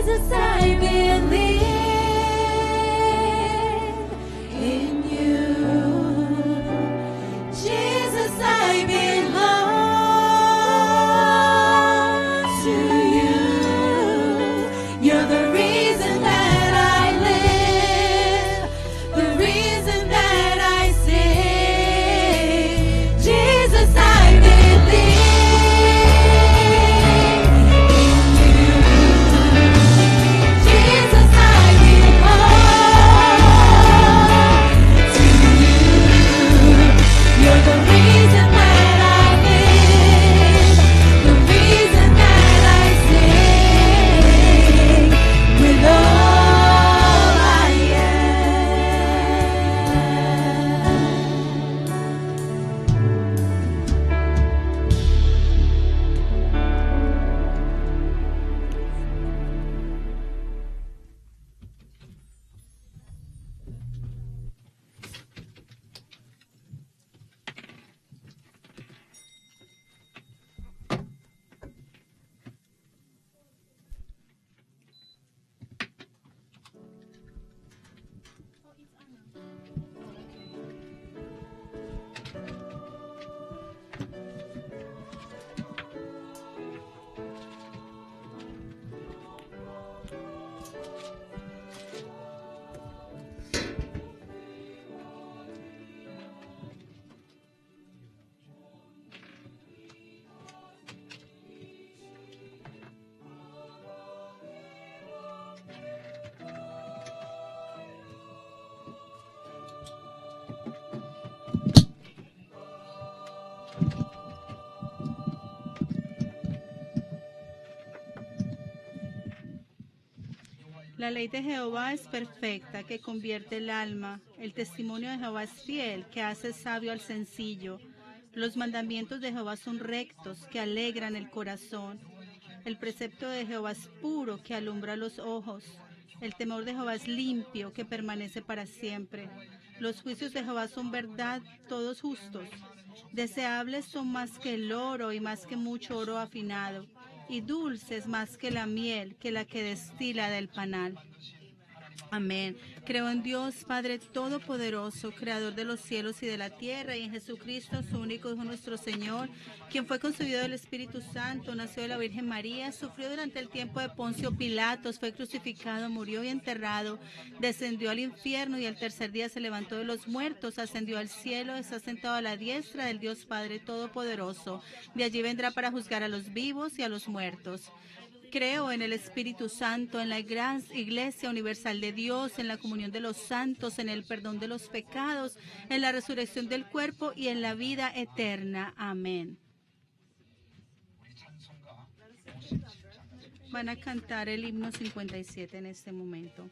Jesus, I believe in you. Jesus, I belong to you. You're the reason that I live, the reason that I sing. Jesus, I believe in you. Jesus, I belong to you. You're the reason that I live, the reason that I sing with all I La ley de Jehová es perfecta, que convierte el alma. El testimonio de Jehová es fiel, que hace sabio al sencillo. Los mandamientos de Jehová son rectos, que alegran el corazón. El precepto de Jehová es puro, que alumbra los ojos. El temor de Jehová es limpio, que permanece para siempre. Los juicios de Jehová son verdad, todos justos. Deseables son más que el oro y más que mucho oro afinado, y dulces más que la miel, que la que destila del panal. Amén. Creo en Dios, Padre Todopoderoso, Creador de los cielos y de la tierra, y en Jesucristo, su único Hijo, nuestro Señor, quien fue concebido del Espíritu Santo, nació de la Virgen María, sufrió durante el tiempo de Poncio Pilatos, fue crucificado, murió y enterrado, descendió al infierno y al tercer día se levantó de los muertos, ascendió al cielo, está sentado a la diestra del Dios Padre Todopoderoso. De allí vendrá para juzgar a los vivos y a los muertos. Creo en el Espíritu Santo, en la gran Iglesia Universal de Dios, en la comunión de los santos, en el perdón de los pecados, en la resurrección del cuerpo y en la vida eterna. Amén. Van a cantar el himno 57 en este momento.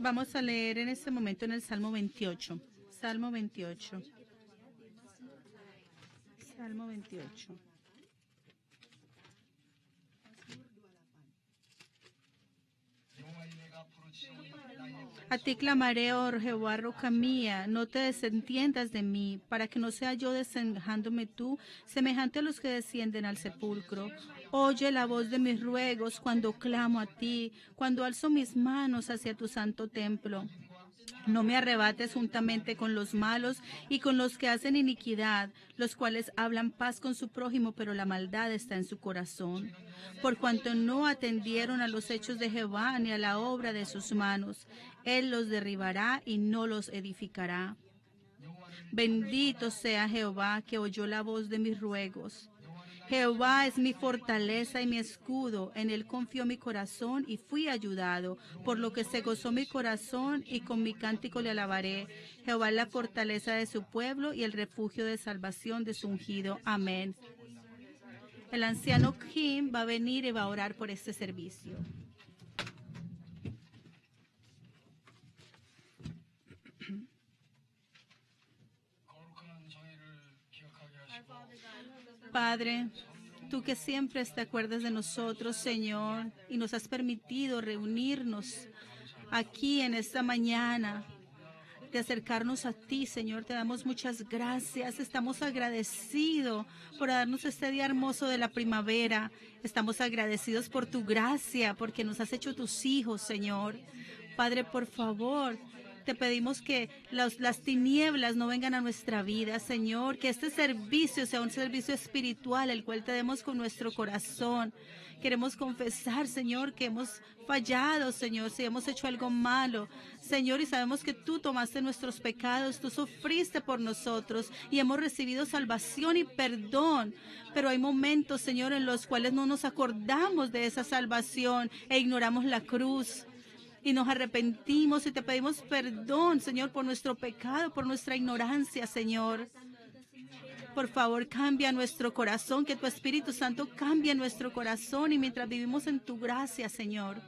Vamos a leer en este momento en el Salmo 28. Salmo 28. Salmo 28. A ti clamaré, oh Jehová, roca mía, no te desentiendas de mí, para que no sea yo desejándome tú, semejante a los que descienden al sepulcro. Oye la voz de mis ruegos cuando clamo a ti, cuando alzo mis manos hacia tu santo templo. No me arrebates juntamente con los malos y con los que hacen iniquidad, los cuales hablan paz con su prójimo, pero la maldad está en su corazón. Por cuanto no atendieron a los hechos de Jehová ni a la obra de sus manos, Él los derribará y no los edificará. Bendito sea Jehová, que oyó la voz de mis ruegos. Jehová es mi fortaleza y mi escudo, en él confió mi corazón y fui ayudado, por lo que se gozó mi corazón y con mi cántico le alabaré. Jehová es la fortaleza de su pueblo y el refugio de salvación de su ungido. Amén. El anciano Kim va a venir y va a orar por este servicio. Padre, tú que siempre te acuerdas de nosotros, Señor, y nos has permitido reunirnos aquí en esta mañana, de acercarnos a ti, Señor, te damos muchas gracias. Estamos agradecidos por darnos este día hermoso de la primavera. Estamos agradecidos por tu gracia, porque nos has hecho tus hijos, Señor. Padre, por favor, te pedimos que las tinieblas no vengan a nuestra vida, Señor, que este servicio sea un servicio espiritual, el cual te demos con nuestro corazón. Queremos confesar, Señor, que hemos fallado, Señor, si hemos hecho algo malo, Señor, y sabemos que tú tomaste nuestros pecados, tú sufriste por nosotros y hemos recibido salvación y perdón. Pero hay momentos, Señor, en los cuales no nos acordamos de esa salvación e ignoramos la cruz. Y nos arrepentimos y te pedimos perdón, Señor, por nuestro pecado, por nuestra ignorancia, Señor. Por favor, cambia nuestro corazón, que tu Espíritu Santo cambie nuestro corazón y mientras vivimos en tu gracia, Señor.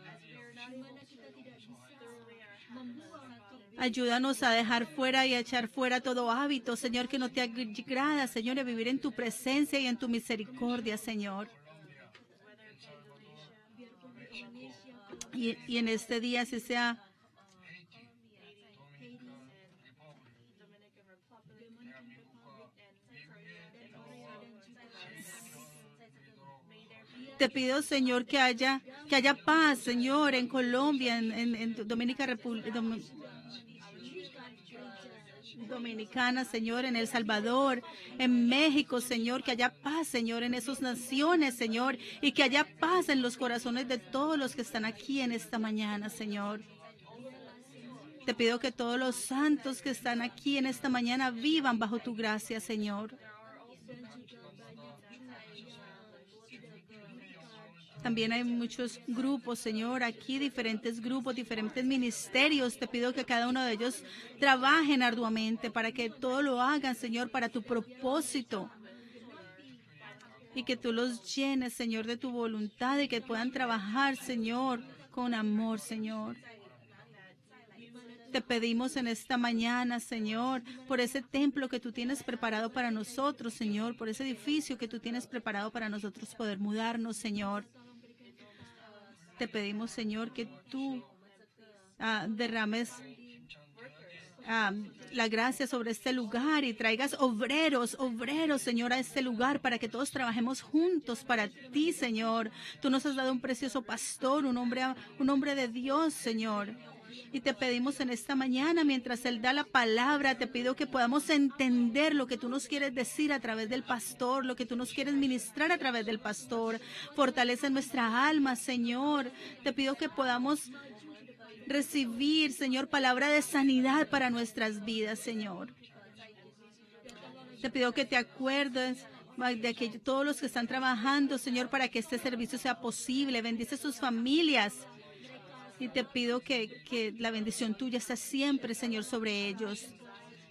Ayúdanos a dejar fuera y a echar fuera todo hábito, Señor, que no te agrada, Señor, y a vivir en tu presencia y en tu misericordia, Señor. Y en este día, así sea, te pido, Señor, que haya paz, Señor, en Colombia, en Dominicana, Señor, en El Salvador, en México, Señor, que haya paz, Señor, en esas naciones, Señor, y que haya paz en los corazones de todos los que están aquí en esta mañana, Señor. Te pido que todos los santos que están aquí en esta mañana vivan bajo tu gracia, Señor. También hay muchos grupos, Señor, aquí diferentes grupos, diferentes ministerios. Te pido que cada uno de ellos trabajen arduamente para que todo lo hagan, Señor, para tu propósito. Y que tú los llenes, Señor, de tu voluntad y que puedan trabajar, Señor, con amor, Señor. Te pedimos en esta mañana, Señor, por ese templo que tú tienes preparado para nosotros, Señor, por ese edificio que tú tienes preparado para nosotros poder mudarnos, Señor. Te pedimos, Señor, que tú derrames la gracia sobre este lugar y traigas obreros, Señor, a este lugar para que todos trabajemos juntos para ti, Señor. Tú nos has dado un precioso pastor, un hombre de Dios, Señor. Y te pedimos en esta mañana, mientras Él da la palabra, te pido que podamos entender lo que tú nos quieres decir a través del pastor, lo que tú nos quieres ministrar a través del pastor. Fortalece nuestra alma, Señor. Te pido que podamos recibir, Señor, palabra de sanidad para nuestras vidas, Señor. Te pido que te acuerdes de todos los que están trabajando, Señor, para que este servicio sea posible. Bendice sus familias. Y te pido que la bendición tuya esté siempre, Señor, sobre ellos.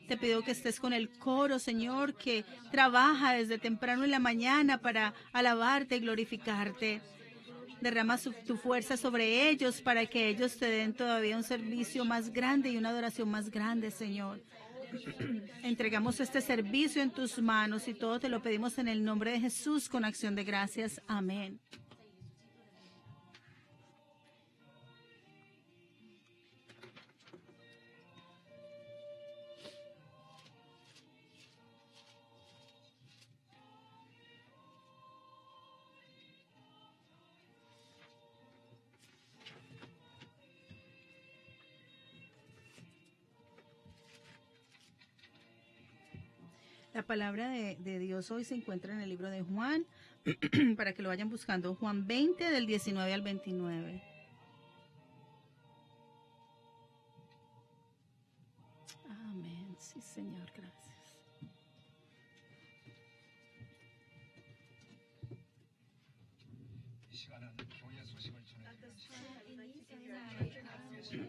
Te pido que estés con el coro, Señor, que trabaja desde temprano en la mañana para alabarte y glorificarte. Derrama tu fuerza sobre ellos para que ellos te den todavía un servicio más grande y una adoración más grande, Señor. Entregamos este servicio en tus manos y todo te lo pedimos en el nombre de Jesús con acción de gracias. Amén. La palabra de Dios hoy se encuentra en el libro de Juan, para que lo vayan buscando. Juan 20, del 19 al 29. Amén. Sí, Señor, gracias.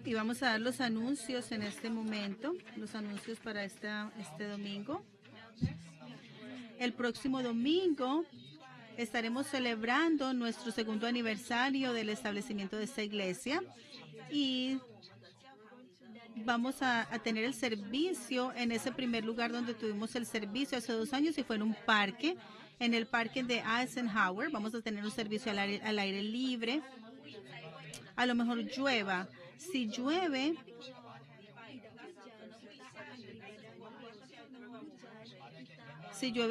Y vamos a dar los anuncios en este momento, los anuncios para este domingo. El próximo domingo estaremos celebrando nuestro segundo aniversario del establecimiento de esta iglesia y vamos a tener el servicio en ese primer lugar donde tuvimos el servicio hace 2 años y fue en un parque, en el parque de Eisenhower. Vamos a tener un servicio al aire libre. A lo mejor llueva. Si llueve,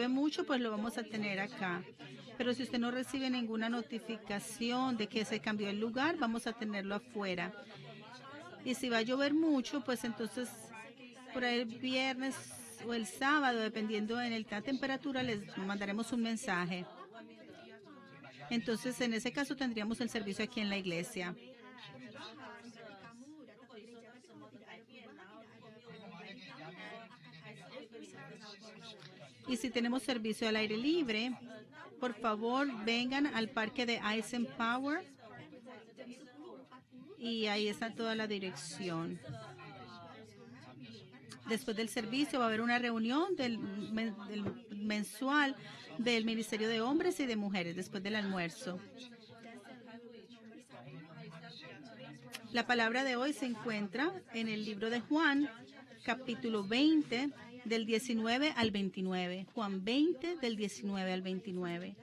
mucho, pues lo vamos a tener acá. Pero si usted no recibe ninguna notificación de que se cambió el lugar, vamos a tenerlo afuera. Y si va a llover mucho, pues entonces por ahí el viernes o el sábado, dependiendo de la temperatura, les mandaremos un mensaje. Entonces, en ese caso tendríamos el servicio aquí en la iglesia. Y si tenemos servicio al aire libre, por favor vengan al parque de Eisenhower y ahí está toda la dirección. Después del servicio va a haber una reunión del mensual del Ministerio de Hombres y de Mujeres después del almuerzo. La palabra de hoy se encuentra en el libro de Juan, capítulo 20, del 19 al 29. Juan 20, del 19 al 29.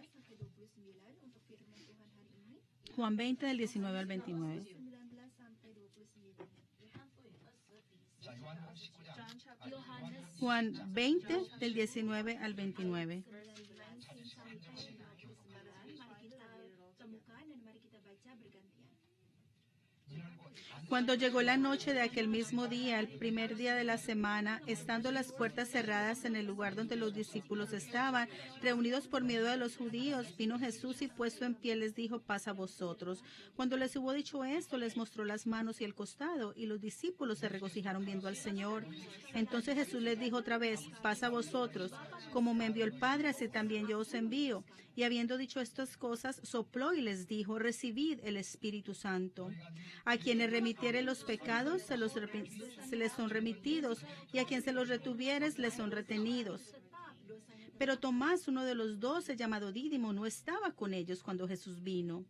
Juan 20, del 19 al 29. Juan 20, del 19 al 29. Cuando llegó la noche de aquel mismo día, el primer día de la semana, estando las puertas cerradas en el lugar donde los discípulos estaban, reunidos por miedo de los judíos, vino Jesús y puesto en pie les dijo: paz a vosotros. Cuando les hubo dicho esto, les mostró las manos y el costado, y los discípulos se regocijaron viendo al Señor. Entonces Jesús les dijo otra vez: paz a vosotros. Como me envió el Padre, así también yo os envío. Y habiendo dicho estas cosas, sopló y les dijo: recibid el Espíritu Santo. A quienes remitiere los pecados, se les son remitidos, y a quien se los retuvieres, les son retenidos. Pero Tomás, uno de los 12, llamado Dídimo, no estaba con ellos cuando Jesús vino.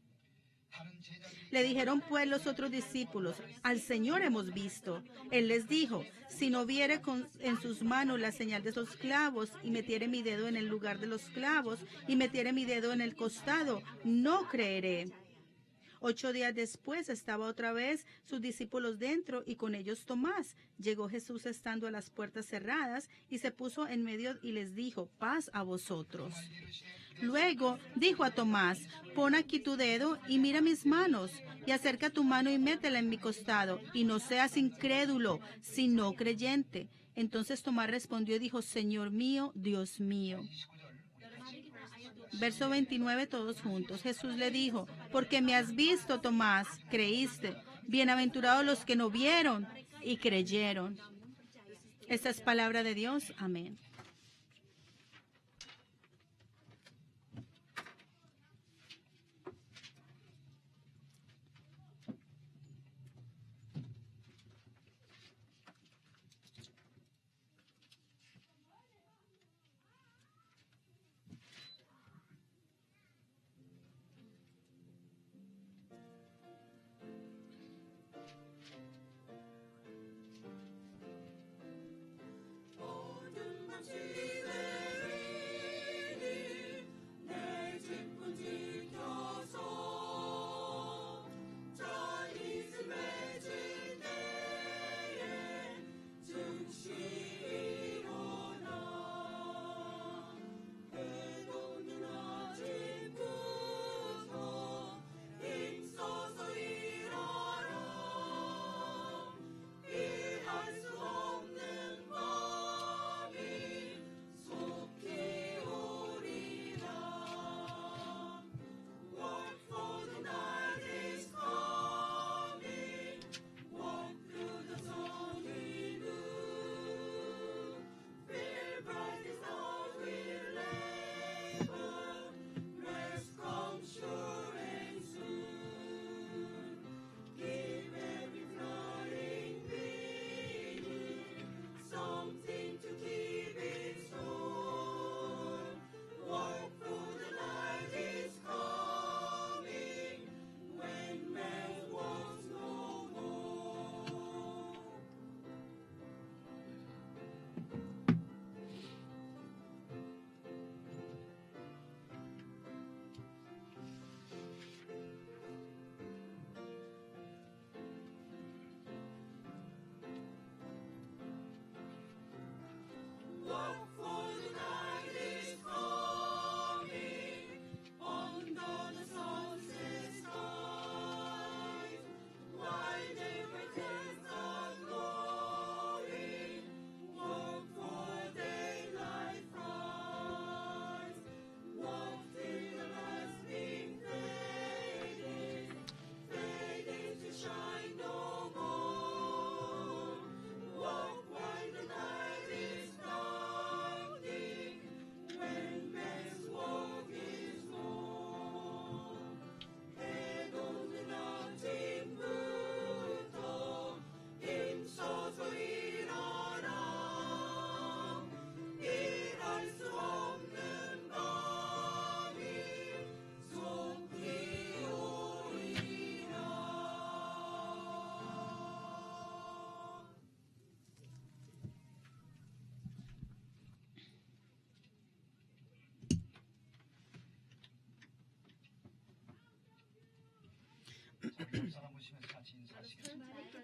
Le dijeron pues los otros discípulos: al Señor hemos visto. Él les dijo: si no viere en sus manos la señal de los clavos, y metiere mi dedo en el lugar de los clavos, y metiere mi dedo en el costado, no creeré. 8 días después estaba otra vez sus discípulos dentro y con ellos Tomás. Llegó Jesús estando a las puertas cerradas y se puso en medio y les dijo: paz a vosotros. Luego dijo a Tomás: pon aquí tu dedo y mira mis manos, y acerca tu mano y métela en mi costado, y no seas incrédulo, sino creyente. Entonces Tomás respondió y dijo: Señor mío, Dios mío. Verso 29, todos juntos. Jesús le dijo: porque me has visto, Tomás, creíste. Bienaventurados los que no vieron y creyeron. Esta es palabra de Dios. Amén.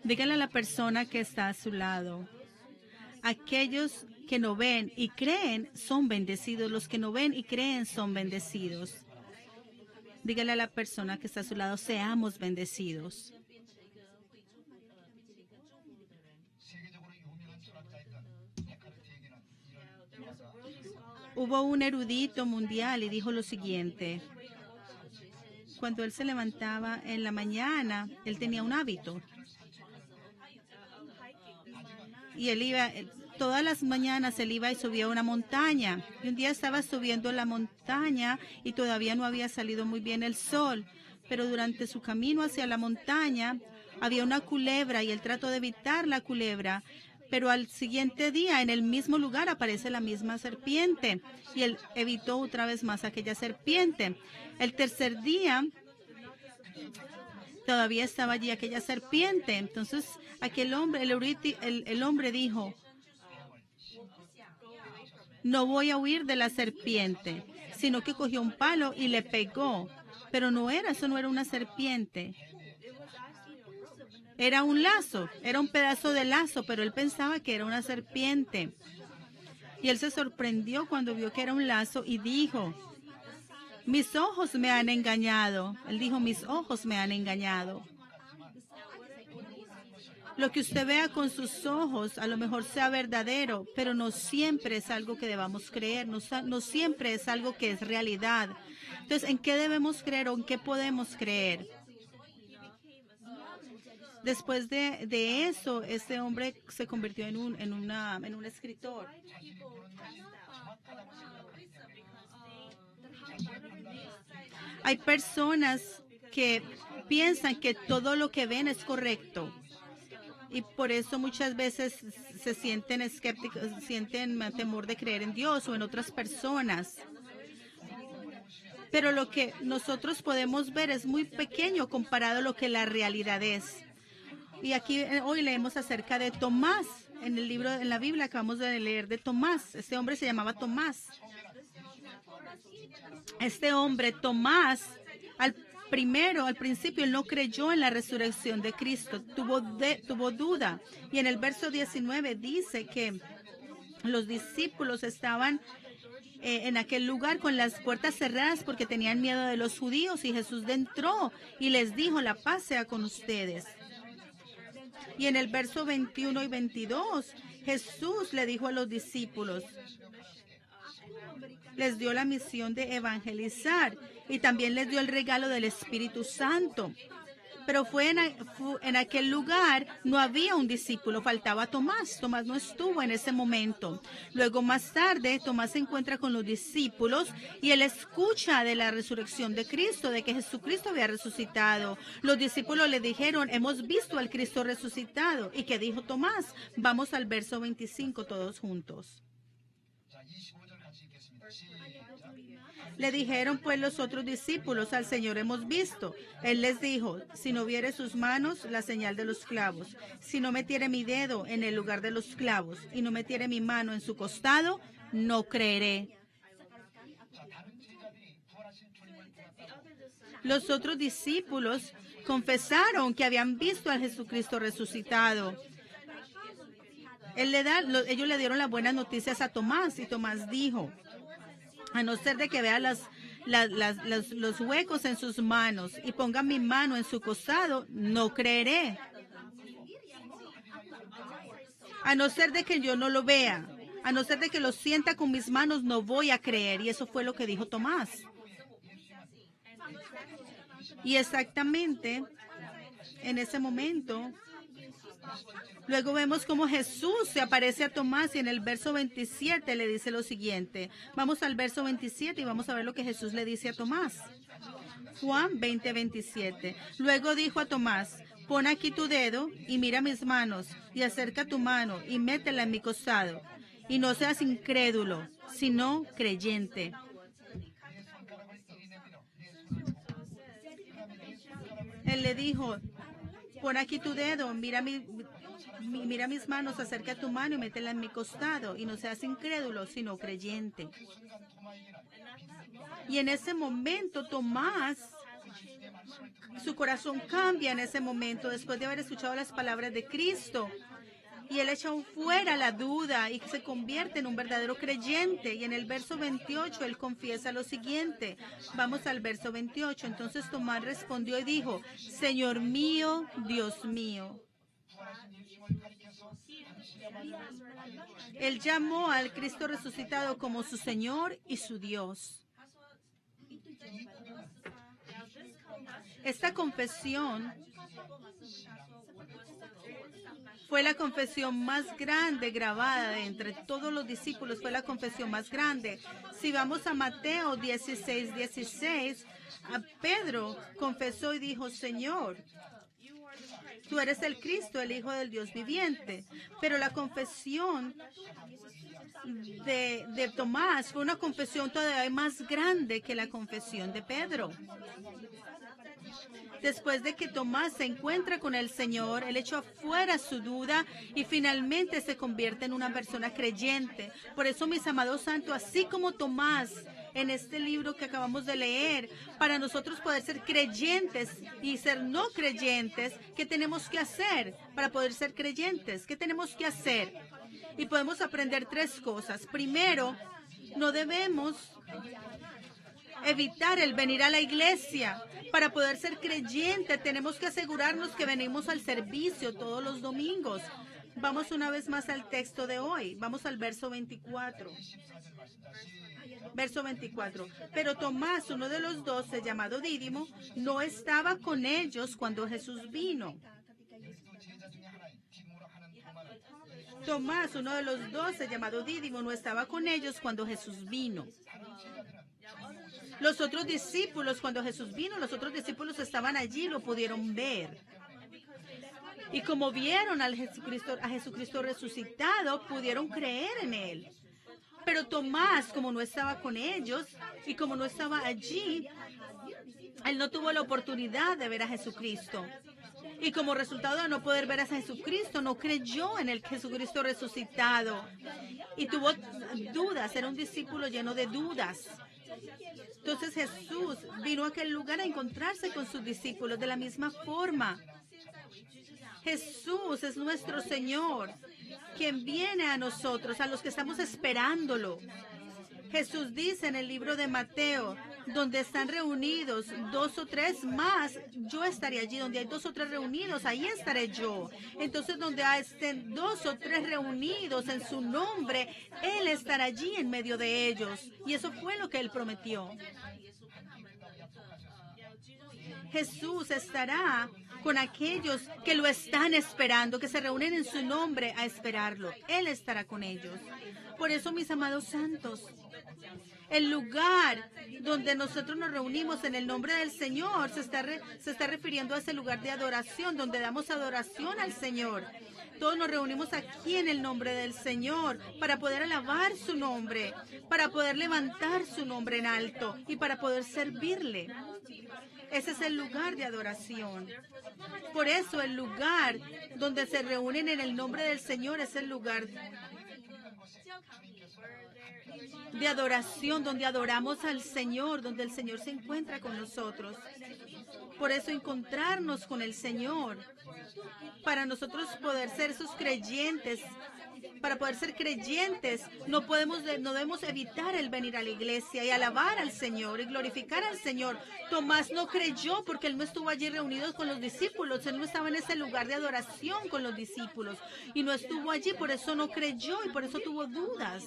Dígale a la persona que está a su lado. Aquellos que no ven y creen son bendecidos. Los que no ven y creen son bendecidos. Dígale a la persona que está a su lado, seamos bendecidos. Hubo un erudito mundial y dijo lo siguiente. Cuando él se levantaba en la mañana, él tenía un hábito. Y él iba, todas las mañanas él iba y subía a una montaña. Y un día estaba subiendo la montaña y todavía no había salido muy bien el sol. Pero durante su camino hacia la montaña había una culebra y él trató de evitar la culebra. Pero al siguiente día, en el mismo lugar, aparece la misma serpiente. Y él evitó otra vez más aquella serpiente. El tercer día, todavía estaba allí aquella serpiente. Entonces, aquel hombre, el hombre dijo, no voy a huir de la serpiente, sino que cogió un palo y le pegó. Pero eso no era una serpiente. Era un lazo, era un pedazo de lazo, pero él pensaba que era una serpiente. Y él se sorprendió cuando vio que era un lazo y dijo, mis ojos me han engañado. Él dijo, mis ojos me han engañado. Lo que usted vea con sus ojos a lo mejor sea verdadero, pero no siempre es algo que debamos creer, no siempre es algo que es realidad. Entonces, ¿en qué debemos creer o en qué podemos creer? Después de eso, este hombre se convirtió en un escritor. Hay personas que piensan que todo lo que ven es correcto. Y por eso muchas veces se sienten escépticos, sienten temor de creer en Dios o en otras personas. Pero lo que nosotros podemos ver es muy pequeño comparado a lo que la realidad es. Y aquí hoy leemos acerca de Tomás. En el libro, en la Biblia acabamos de leer de Tomás. Este hombre se llamaba Tomás. Este hombre, Tomás, al principio, él no creyó en la resurrección de Cristo. Tuvo duda. Y en el verso 19 dice que los discípulos estaban en aquel lugar con las puertas cerradas porque tenían miedo de los judíos. Y Jesús entró y les dijo, la paz sea con ustedes. Y en el verso 21 y 22, Jesús le dijo a los discípulos, les dio la misión de evangelizar y también les dio el regalo del Espíritu Santo. Pero en aquel lugar no había un discípulo, faltaba Tomás. Tomás no estuvo en ese momento. Luego más tarde, Tomás se encuentra con los discípulos y él escucha de la resurrección de Cristo, de que Jesucristo había resucitado. Los discípulos le dijeron, hemos visto al Cristo resucitado. ¿Y qué dijo Tomás? Vamos al verso 25 todos juntos. Le dijeron pues los otros discípulos, al Señor hemos visto. Él les dijo, si no viere sus manos, la señal de los clavos, si no metiere mi dedo en el lugar de los clavos y no metiere mi mano en su costado, no creeré. Los otros discípulos confesaron que habían visto al Jesucristo resucitado. Ellos le dieron las buenas noticias a Tomás y Tomás dijo, a no ser de que vea los huecos en sus manos y ponga mi mano en su costado, no creeré. A no ser de que yo no lo vea, a no ser de que lo sienta con mis manos, no voy a creer. Y eso fue lo que dijo Tomás. Y exactamente en ese momento, luego vemos cómo Jesús se aparece a Tomás y en el verso 27 le dice lo siguiente. Vamos al verso 27 y vamos a ver lo que Jesús le dice a Tomás. Juan 20, 27. Luego dijo a Tomás, pon aquí tu dedo y mira mis manos y acerca tu mano y métela en mi costado. Y no seas incrédulo, sino creyente. Él le dijo, pon aquí tu dedo, mira mis manos, acerca tu mano y métela en mi costado. Y no seas incrédulo, sino creyente. Y en ese momento Tomás, su corazón cambia en ese momento después de haber escuchado las palabras de Cristo. Y él echa fuera la duda y se convierte en un verdadero creyente. Y en el verso 28 él confiesa lo siguiente. Vamos al verso 28. Entonces Tomás respondió y dijo, Señor mío, Dios mío. Él llamó al Cristo resucitado como su Señor y su Dios. Esta confesión fue la confesión más grande grabada de entre todos los discípulos. Fue la confesión más grande. Si vamos a Mateo 16:16, a Pedro confesó y dijo, Señor, tú eres el Cristo, el Hijo del Dios viviente. Pero la confesión de Tomás fue una confesión todavía más grande que la confesión de Pedro. Después de que Tomás se encuentra con el Señor, él echó afuera su duda y finalmente se convierte en una persona creyente. Por eso, mis amados santos, así como Tomás en este libro que acabamos de leer, para nosotros poder ser creyentes y ser no creyentes, ¿qué tenemos que hacer para poder ser creyentes? ¿Qué tenemos que hacer? Y podemos aprender tres cosas. Primero, no debemos evitar el venir a la iglesia. Para poder ser creyente tenemos que asegurarnos que venimos al servicio todos los domingos. Vamos una vez más al texto de hoy. Vamos al verso 24. Verso 24. Pero Tomás, uno de los 12, llamado Dídimo, no estaba con ellos cuando Jesús vino. Tomás, uno de los 12, llamado Dídimo, no estaba con ellos cuando Jesús vino. Los otros discípulos, cuando Jesús vino, los otros discípulos estaban allí, lo pudieron ver. Y como vieron a Jesucristo resucitado, pudieron creer en él. Pero Tomás, como no estaba con ellos y como no estaba allí, él no tuvo la oportunidad de ver a Jesucristo. Y como resultado de no poder ver a Jesucristo, no creyó en el Jesucristo resucitado. Y tuvo dudas, era un discípulo lleno de dudas. Entonces Jesús vino a aquel lugar a encontrarse con sus discípulos de la misma forma. Jesús es nuestro Señor, quien viene a nosotros, a los que estamos esperándolo. Jesús dice en el libro de Mateo, donde están reunidos 2 o 3 más, yo estaré allí. Donde hay 2 o 3 reunidos, ahí estaré yo. Entonces, donde estén 2 o 3 reunidos en su nombre, Él estará allí en medio de ellos. Y eso fue lo que Él prometió. Jesús estará con aquellos que lo están esperando, que se reúnen en su nombre a esperarlo. Él estará con ellos. Por eso, mis amados santos, el lugar donde nosotros nos reunimos en el nombre del Señor se está refiriendo a ese lugar de adoración, donde damos adoración al Señor. Todos nos reunimos aquí en el nombre del Señor para poder alabar su nombre, para poder levantar su nombre en alto y para poder servirle. Ese es el lugar de adoración. Por eso el lugar donde se reúnen en el nombre del Señor es el lugar de adoración, donde adoramos al Señor, donde el Señor se encuentra con nosotros. Por eso encontrarnos con el Señor, para nosotros poder ser sus creyentes, para poder ser creyentes, no debemos evitar el venir a la iglesia y alabar al Señor y glorificar al Señor. Tomás no creyó porque él no estuvo allí reunido con los discípulos, él no estaba en ese lugar de adoración con los discípulos y no estuvo allí, por eso no creyó y por eso tuvo dudas.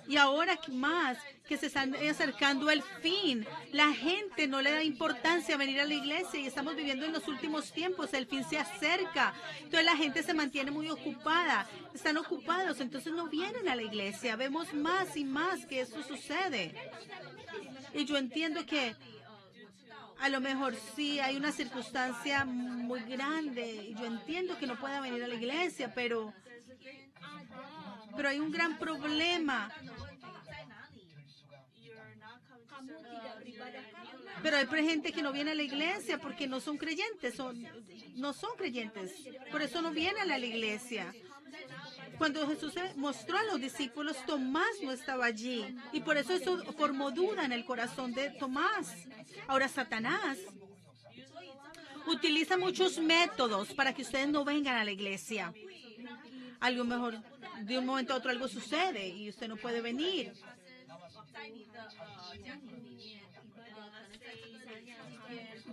Y ahora más que se están acercando el fin, la gente no le da importancia a venir a la iglesia y estamos viviendo en los últimos tiempos, el fin se acerca. Entonces la gente se mantiene muy ocupada, están ocupados, entonces no vienen a la iglesia. Vemos más y más que esto sucede. Y yo entiendo que a lo mejor sí hay una circunstancia muy grande y yo entiendo que no pueda venir a la iglesia, pero hay un gran problema. Pero hay gente que no viene a la iglesia porque no son creyentes, no son creyentes. Por eso no vienen a la iglesia. Cuando Jesús se mostró a los discípulos, Tomás no estaba allí. Y por eso formó duda en el corazón de Tomás. Ahora Satanás utiliza muchos métodos para que ustedes no vengan a la iglesia. Algo mejor, de un momento a otro algo sucede y usted no puede venir.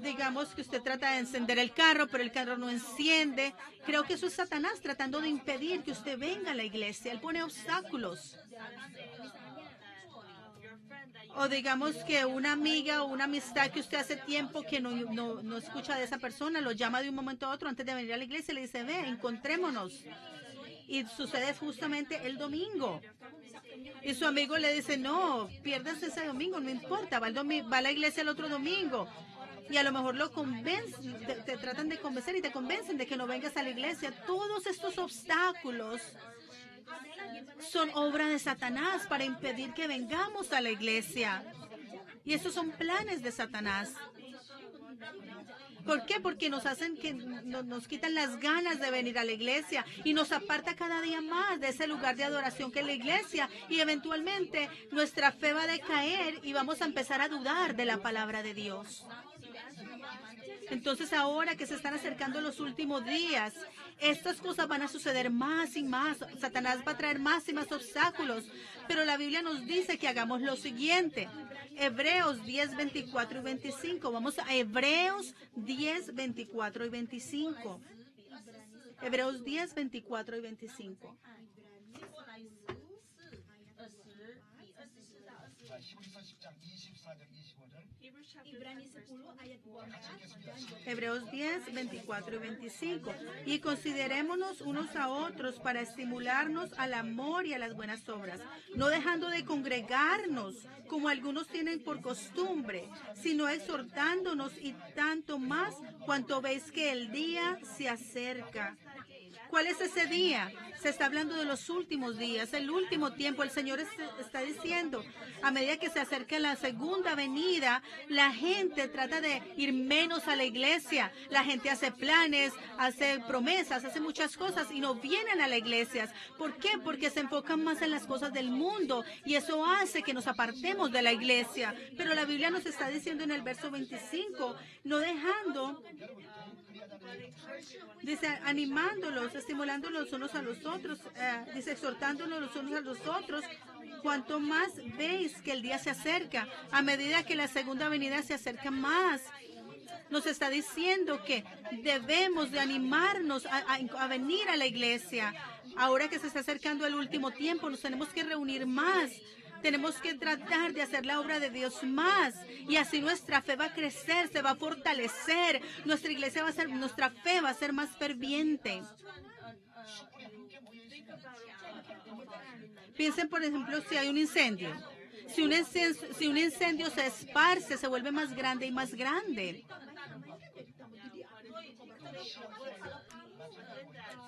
Digamos que usted trata de encender el carro, pero el carro no enciende. Creo que eso es Satanás tratando de impedir que usted venga a la iglesia. Él pone obstáculos. O digamos que una amiga o una amistad que usted hace tiempo que no escucha de esa persona, lo llama de un momento a otro antes de venir a la iglesia y le dice, ve, encontrémonos. Y sucede justamente el domingo. Y su amigo le dice, no, pierdas ese domingo, no importa, va a la iglesia el otro domingo. Y a lo mejor lo convencen, te tratan de convencer y te convencen de que no vengas a la iglesia. Todos estos obstáculos son obra de Satanás para impedir que vengamos a la iglesia. Y estos son planes de Satanás. ¿Por qué? Porque nos hacen que nos quitan las ganas de venir a la iglesia y nos aparta cada día más de ese lugar de adoración que es la iglesia, y eventualmente nuestra fe va a decaer y vamos a empezar a dudar de la palabra de Dios. Entonces ahora que se están acercando los últimos días, estas cosas van a suceder más y más. Satanás va a traer más y más obstáculos. Pero la Biblia nos dice que hagamos lo siguiente. Hebreos 10, 24 y 25. Vamos a Hebreos 10, 24 y 25. Hebreos 10, 24 y 25. Hebreos 10, 24 y 25. Y considerémonos unos a otros para estimularnos al amor y a las buenas obras, no dejando de congregarnos como algunos tienen por costumbre, sino exhortándonos, y tanto más cuanto veis que el día se acerca. ¿Cuál es ese día? Se está hablando de los últimos días, el último tiempo. El Señor está diciendo, a medida que se acerca la segunda venida, la gente trata de ir menos a la iglesia. La gente hace planes, hace promesas, hace muchas cosas y no vienen a la iglesia. ¿Por qué? Porque se enfocan más en las cosas del mundo y eso hace que nos apartemos de la iglesia. Pero la Biblia nos está diciendo en el verso 25, no dejando... Dice, animándolos, estimulándolos unos a los otros, dice, exhortándolos los unos a los otros, cuanto más veis que el día se acerca, a medida que la segunda venida se acerca más. Nos está diciendo que debemos de animarnos a venir a la iglesia. Ahora que se está acercando el último tiempo, nos tenemos que reunir más. Tenemos que tratar de hacer la obra de Dios más, y así nuestra fe va a crecer, se va a fortalecer, nuestra fe va a ser más ferviente. Piensen, por ejemplo, si hay un incendio. Si un incendio se esparce, se vuelve más grande y más grande.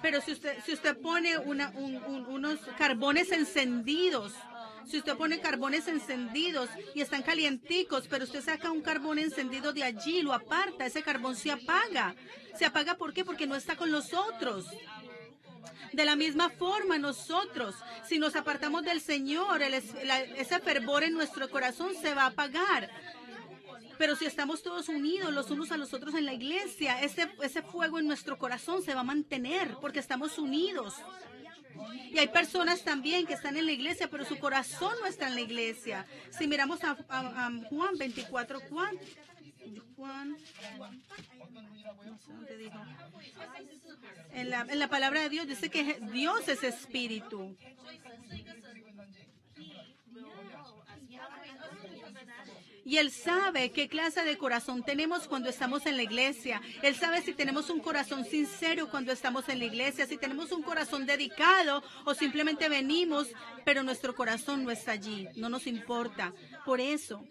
Pero si usted pone unos carbones encendidos, si usted pone carbones encendidos y están calienticos, pero usted saca un carbón encendido de allí, lo aparta, ese carbón se apaga. ¿Se apaga por qué? Porque no está con los otros. De la misma forma, nosotros, si nos apartamos del Señor, ese fervor en nuestro corazón se va a apagar. Pero si estamos todos unidos los unos a los otros en la iglesia, ese fuego en nuestro corazón se va a mantener porque estamos unidos. Y hay personas también que están en la iglesia, pero su corazón no está en la iglesia. Si miramos a Juan 24, Juan, no sé dónde dijo. En la palabra de Dios dice que Dios es espíritu. Y Él sabe qué clase de corazón tenemos cuando estamos en la iglesia. Él sabe si tenemos un corazón sincero cuando estamos en la iglesia, si tenemos un corazón dedicado o simplemente venimos, pero nuestro corazón no está allí, no nos importa. Por eso,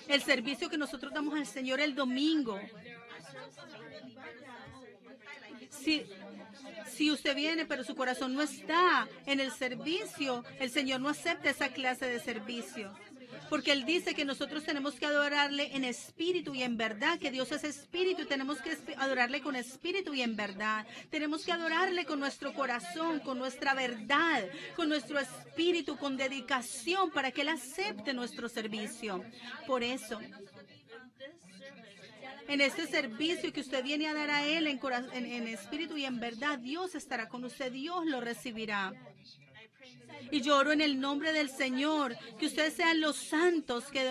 el servicio que nosotros damos al Señor el domingo, si usted viene, pero su corazón no está en el servicio, el Señor no acepta esa clase de servicio. Porque Él dice que nosotros tenemos que adorarle en espíritu y en verdad, que Dios es espíritu y tenemos que adorarle con espíritu y en verdad. Tenemos que adorarle con nuestro corazón, con nuestra verdad, con nuestro espíritu, con dedicación para que Él acepte nuestro servicio. Por eso, en este servicio que usted viene a dar a Él en espíritu y en verdad, Dios estará con usted, Dios lo recibirá. Y yo oro en el nombre del Señor, que ustedes sean los santos que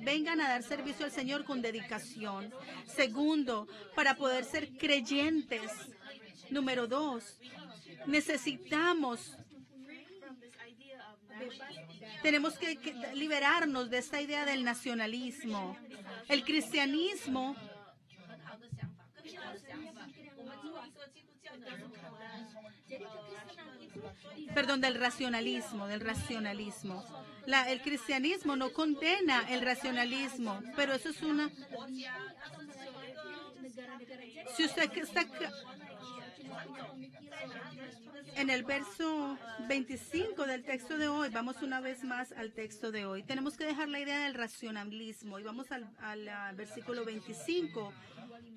vengan a dar servicio al Señor con dedicación. Segundo, para poder ser creyentes. Número 2, tenemos que liberarnos de esta idea del nacionalismo. El cristianismo del racionalismo. El cristianismo no condena el racionalismo, pero eso es una... Si usted está en el verso 25 del texto de hoy, vamos una vez más al texto de hoy. Tenemos que dejar la idea del racionalismo y vamos al versículo 25.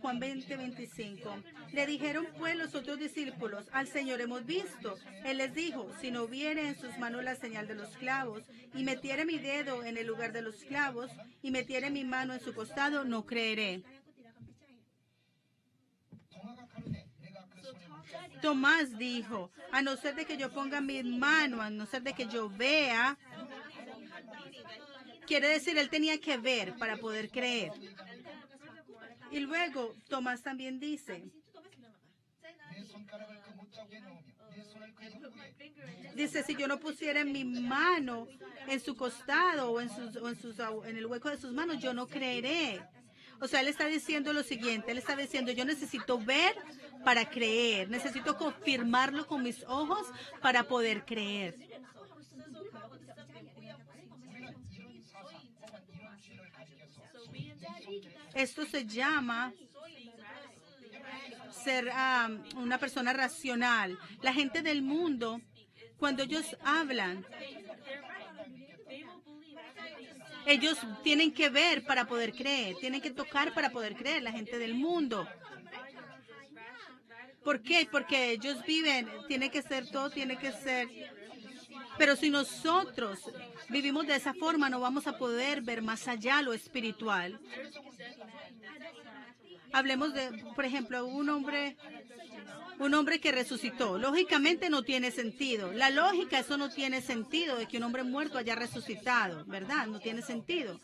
Juan 20, 25. Le dijeron pues los otros discípulos, al Señor hemos visto. Él les dijo, si no viere en sus manos la señal de los clavos, y metiere mi dedo en el lugar de los clavos, y metiere mi mano en su costado, no creeré. Tomás dijo, a no ser de que yo ponga mi mano, a no ser de que yo vea, quiere decir, él tenía que ver para poder creer. Y luego Tomás también dice, si yo no pusiera mi mano en su costado o en el hueco de sus manos, yo no creeré. O sea, él está diciendo lo siguiente, él está diciendo, yo necesito ver para creer, necesito confirmarlo con mis ojos para poder creer. Esto se llama ser una persona racional. La gente del mundo, cuando ellos hablan, ellos tienen que ver para poder creer, tienen que tocar para poder creer, la gente del mundo. ¿Por qué? Porque ellos viven, tiene que ser todo, tiene que ser... Pero si nosotros vivimos de esa forma, no vamos a poder ver más allá lo espiritual. Hablemos de, por ejemplo, un hombre que resucitó. Lógicamente no tiene sentido. La lógica, eso no tiene sentido de que un hombre muerto haya resucitado, ¿verdad? No tiene sentido.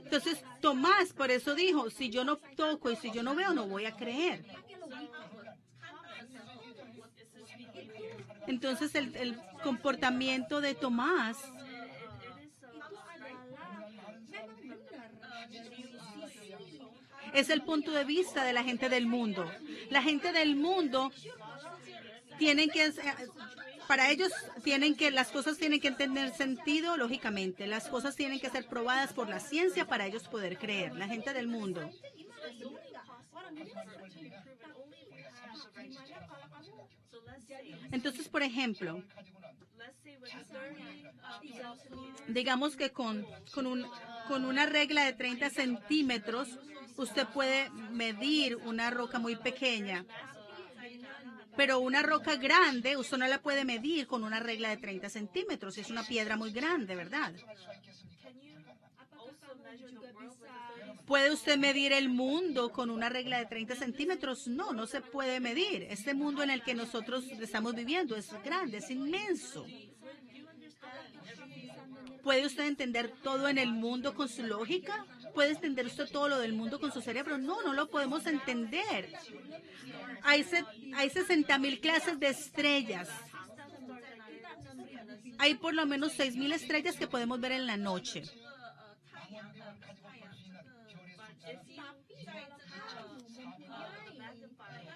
Entonces, Tomás por eso dijo, si yo no toco y si yo no veo, no voy a creer. Entonces, el comportamiento de Tomás es el punto de vista de la gente del mundo. La gente del mundo para ellos las cosas tienen que tener sentido, lógicamente. Las cosas tienen que ser probadas por la ciencia para ellos poder creer. La gente del mundo. Entonces, por ejemplo, digamos que con una regla de 30 centímetros, usted puede medir una roca muy pequeña. Pero una roca grande, usted no la puede medir con una regla de 30 centímetros. Es una piedra muy grande, ¿verdad? ¿Puede usted medir el mundo con una regla de 30 centímetros? No, no se puede medir. Este mundo en el que nosotros estamos viviendo es grande, es inmenso. ¿Puede usted entender todo en el mundo con su lógica? ¿Puede entender usted todo lo del mundo con su cerebro? No, no lo podemos entender. Hay 60,000 clases de estrellas. Hay por lo menos 6,000 estrellas que podemos ver en la noche.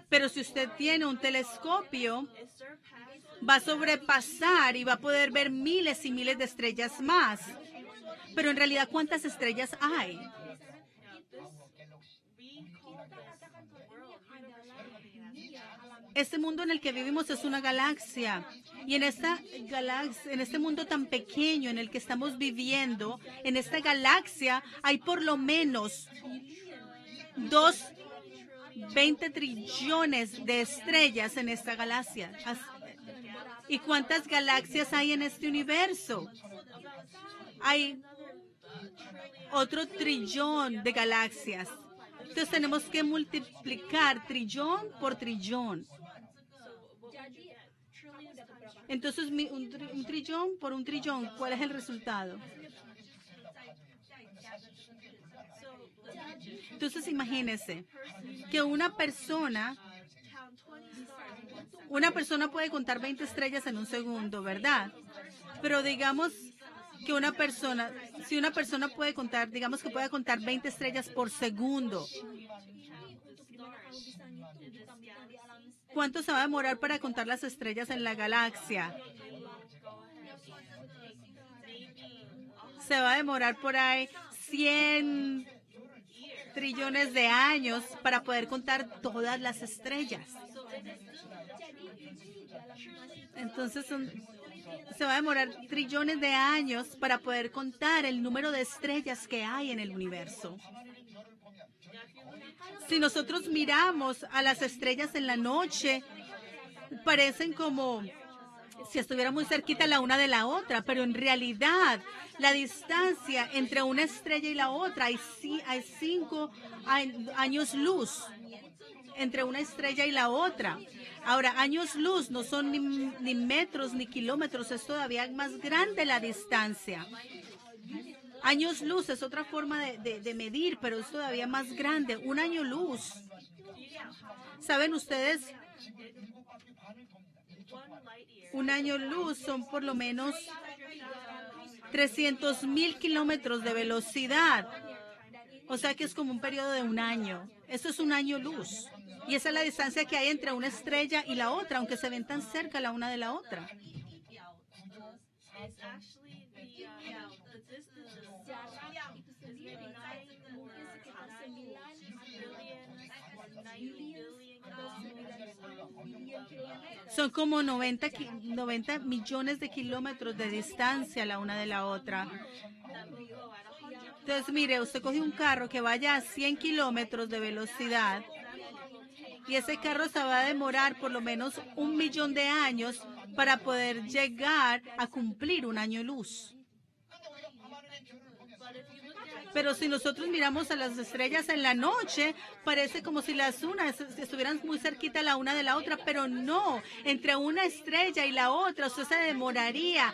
Pero si usted tiene un telescopio, va a sobrepasar y va a poder ver miles y miles de estrellas más. Pero en realidad, ¿cuántas estrellas hay? Este mundo en el que vivimos es una galaxia. Y en esta galaxia, en este mundo tan pequeño en el que estamos viviendo, en esta galaxia hay por lo menos 20 trillones de estrellas en esta galaxia. ¿Y cuántas galaxias hay en este universo? Hay otro trillón de galaxias. Entonces tenemos que multiplicar trillón por trillón. Entonces, un trillón por un trillón, ¿cuál es el resultado? Entonces, imagínense que una persona puede contar 20 estrellas en un segundo, ¿verdad? Pero digamos que si una persona puede contar, digamos que puede contar 20 estrellas por segundo, ¿cuánto se va a demorar para contar las estrellas en la galaxia? Se va a demorar por ahí 100 trillones de años para poder contar todas las estrellas. Entonces se va a demorar trillones de años para poder contar el número de estrellas que hay en el universo. Si nosotros miramos a las estrellas en la noche, parecen como si estuvieran muy cerquita la una de la otra, pero en realidad la distancia entre una estrella y la otra hay 5 años luz entre una estrella y la otra. Ahora, años luz no son ni metros ni kilómetros, es todavía más grande la distancia. Años luz es otra forma de medir, pero es todavía más grande. Un año luz. ¿Saben ustedes? Un año luz son por lo menos 300,000 kilómetros de velocidad. O sea que es como un periodo de un año. Eso es un año luz. Y esa es la distancia que hay entre una estrella y la otra, aunque se ven tan cerca la una de la otra. Son como 90 millones de kilómetros de distancia la una de la otra. Entonces, mire, usted coge un carro que vaya a 100 kilómetros de velocidad y ese carro se va a demorar por lo menos 1.000.000 de años para poder llegar a cumplir un año luz. Pero si nosotros miramos a las estrellas en la noche, parece como si las unas estuvieran muy cerquita la una de la otra, pero no. Entre una estrella y la otra, usted se demoraría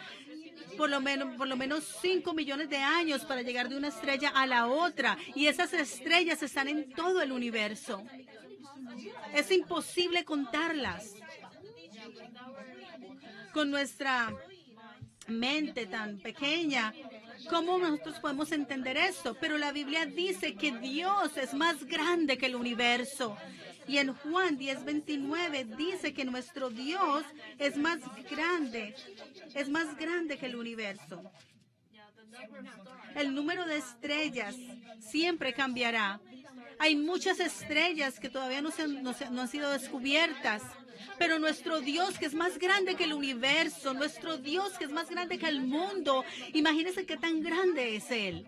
por lo menos 5 millones de años para llegar de una estrella a la otra. Y esas estrellas están en todo el universo. Es imposible contarlas. Con nuestra mente tan pequeña, ¿cómo nosotros podemos entender esto? Pero la Biblia dice que Dios es más grande que el universo. Y en Juan 10:29 dice que nuestro Dios es más grande que el universo. El número de estrellas siempre cambiará. Hay muchas estrellas que todavía no han sido descubiertas. Pero nuestro Dios, que es más grande que el universo, nuestro Dios, que es más grande que el mundo, imagínese qué tan grande es Él.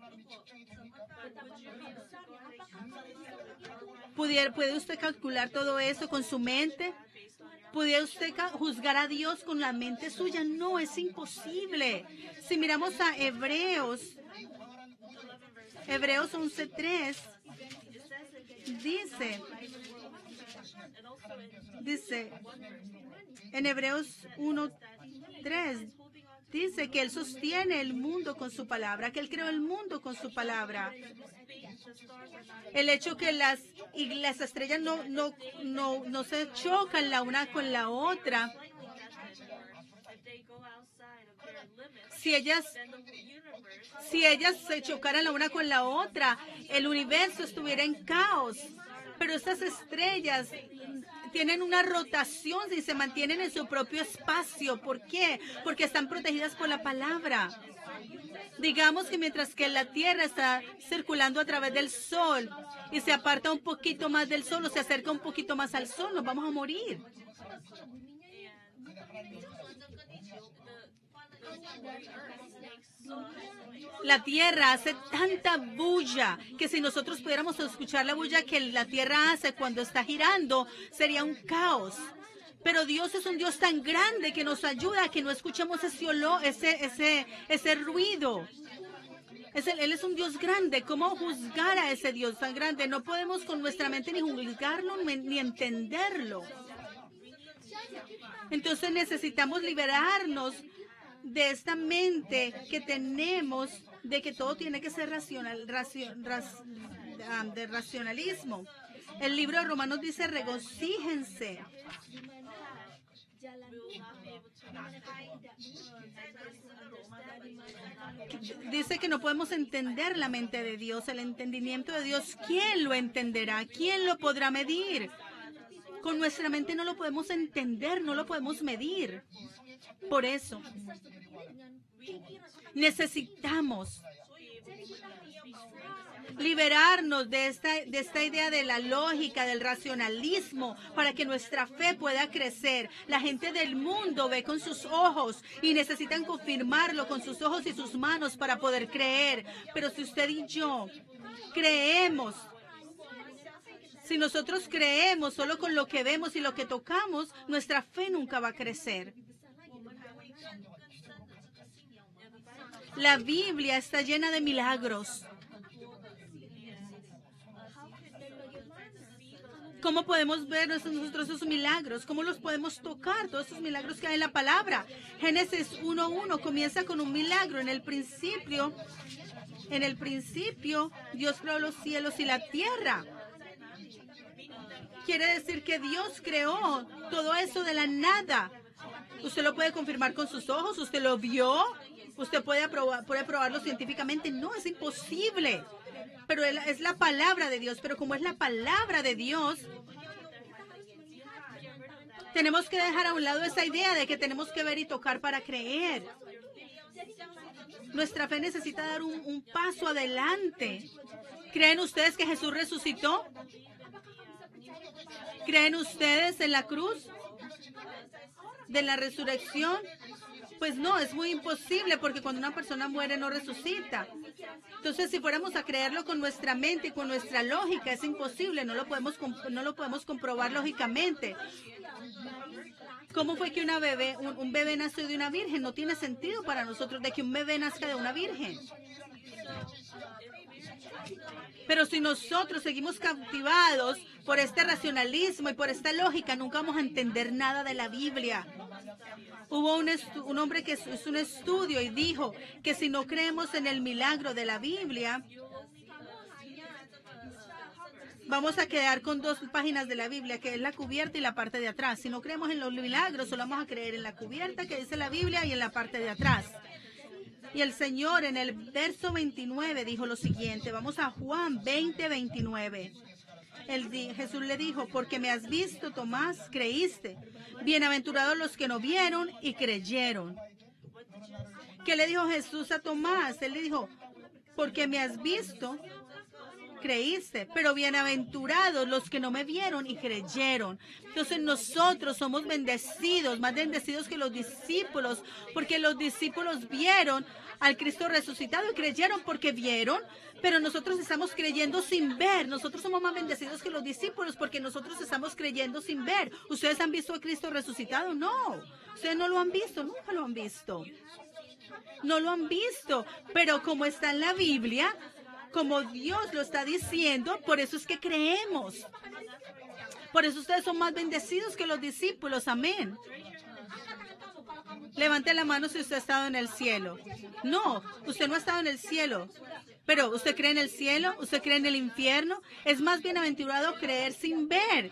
¿Puede usted calcular todo eso con su mente? ¿Puede usted juzgar a Dios con la mente suya? No, es imposible. Si miramos a Hebreos 11:3, dice en Hebreos 1:3, dice que Él sostiene el mundo con su palabra, que Él creó el mundo con su palabra. El hecho que las estrellas no se chocan la una con la otra. Si ellas se chocaran la una con la otra, el universo estuviera en caos. Pero estas estrellas tienen una rotación y se mantienen en su propio espacio. ¿Por qué? Porque están protegidas por la palabra. Digamos que mientras que la Tierra está circulando a través del Sol y se aparta un poquito más del Sol o se acerca un poquito más al Sol, nos vamos a morir. La tierra hace tanta bulla que si nosotros pudiéramos escuchar la bulla que la tierra hace cuando está girando, sería un caos. Pero Dios es un Dios tan grande que nos ayuda a que no escuchemos ese olor, ese ruido. Él es un Dios grande. ¿Cómo juzgar a ese Dios tan grande? No podemos con nuestra mente ni juzgarlo ni entenderlo. Entonces necesitamos liberarnos de esta mente que tenemos de que todo tiene que ser de racionalismo. El libro de Romanos dice, regocíjense. Dice que no podemos entender la mente de Dios, el entendimiento de Dios. ¿Quién lo entenderá? ¿Quién lo podrá medir? Con nuestra mente no lo podemos entender, no lo podemos medir. Por eso, necesitamos liberarnos de esta idea de la lógica, del racionalismo, para que nuestra fe pueda crecer. La gente del mundo ve con sus ojos y necesitan confirmarlo con sus ojos y sus manos para poder creer. Pero si usted y yo creemos, si nosotros creemos solo con lo que vemos y lo que tocamos, nuestra fe nunca va a crecer. La Biblia está llena de milagros. ¿Cómo podemos ver nosotros esos milagros? ¿Cómo los podemos tocar? Todos esos milagros que hay en la palabra. Génesis 1:1 comienza con un milagro. En el principio, Dios creó los cielos y la tierra. Quiere decir que Dios creó todo eso de la nada. Usted lo puede confirmar con sus ojos, usted lo vio, usted puede probarlo científicamente. No, es imposible. Pero es la palabra de Dios. Pero como es la palabra de Dios, tenemos que dejar a un lado esa idea de que tenemos que ver y tocar para creer. Nuestra fe necesita dar un paso adelante. ¿Creen ustedes que Jesús resucitó? ¿Creen ustedes en la cruz? ¿De la resurrección? Pues no, es muy imposible porque cuando una persona muere no resucita. Entonces, si fuéramos a creerlo con nuestra mente y con nuestra lógica, es imposible, no lo podemos comprobar lógicamente. ¿Cómo fue que un bebé nació de una virgen? No tiene sentido para nosotros de que un bebé nazca de una virgen. Pero si nosotros seguimos cautivados por este racionalismo y por esta lógica, nunca vamos a entender nada de la Biblia. Hubo un hombre que hizo un estudio y dijo que si no creemos en el milagro de la Biblia, vamos a quedar con 2 páginas de la Biblia, que es la cubierta y la parte de atrás. Si no creemos en los milagros, solo vamos a creer en la cubierta que dice la Biblia y en la parte de atrás. Y el Señor en el verso 29 dijo lo siguiente. Vamos a Juan 20:29. Jesús le dijo, porque me has visto, Tomás, creíste. Bienaventurados los que no vieron y creyeron. ¿Qué le dijo Jesús a Tomás? Él le dijo, porque me has visto, creíste, pero bienaventurados los que no me vieron y creyeron. Entonces nosotros somos bendecidos, más bendecidos que los discípulos, porque los discípulos vieron al Cristo resucitado y creyeron porque vieron, pero nosotros estamos creyendo sin ver. Nosotros somos más bendecidos que los discípulos porque nosotros estamos creyendo sin ver. ¿Ustedes han visto a Cristo resucitado? No. Ustedes no lo han visto, nunca lo han visto. No lo han visto, pero como está en la Biblia, como Dios lo está diciendo, por eso es que creemos. Por eso ustedes son más bendecidos que los discípulos. Amén. Levante la mano si usted ha estado en el cielo. No, usted no ha estado en el cielo. Pero ¿usted cree en el cielo? ¿Usted cree en el infierno? Es más bienaventurado creer sin ver.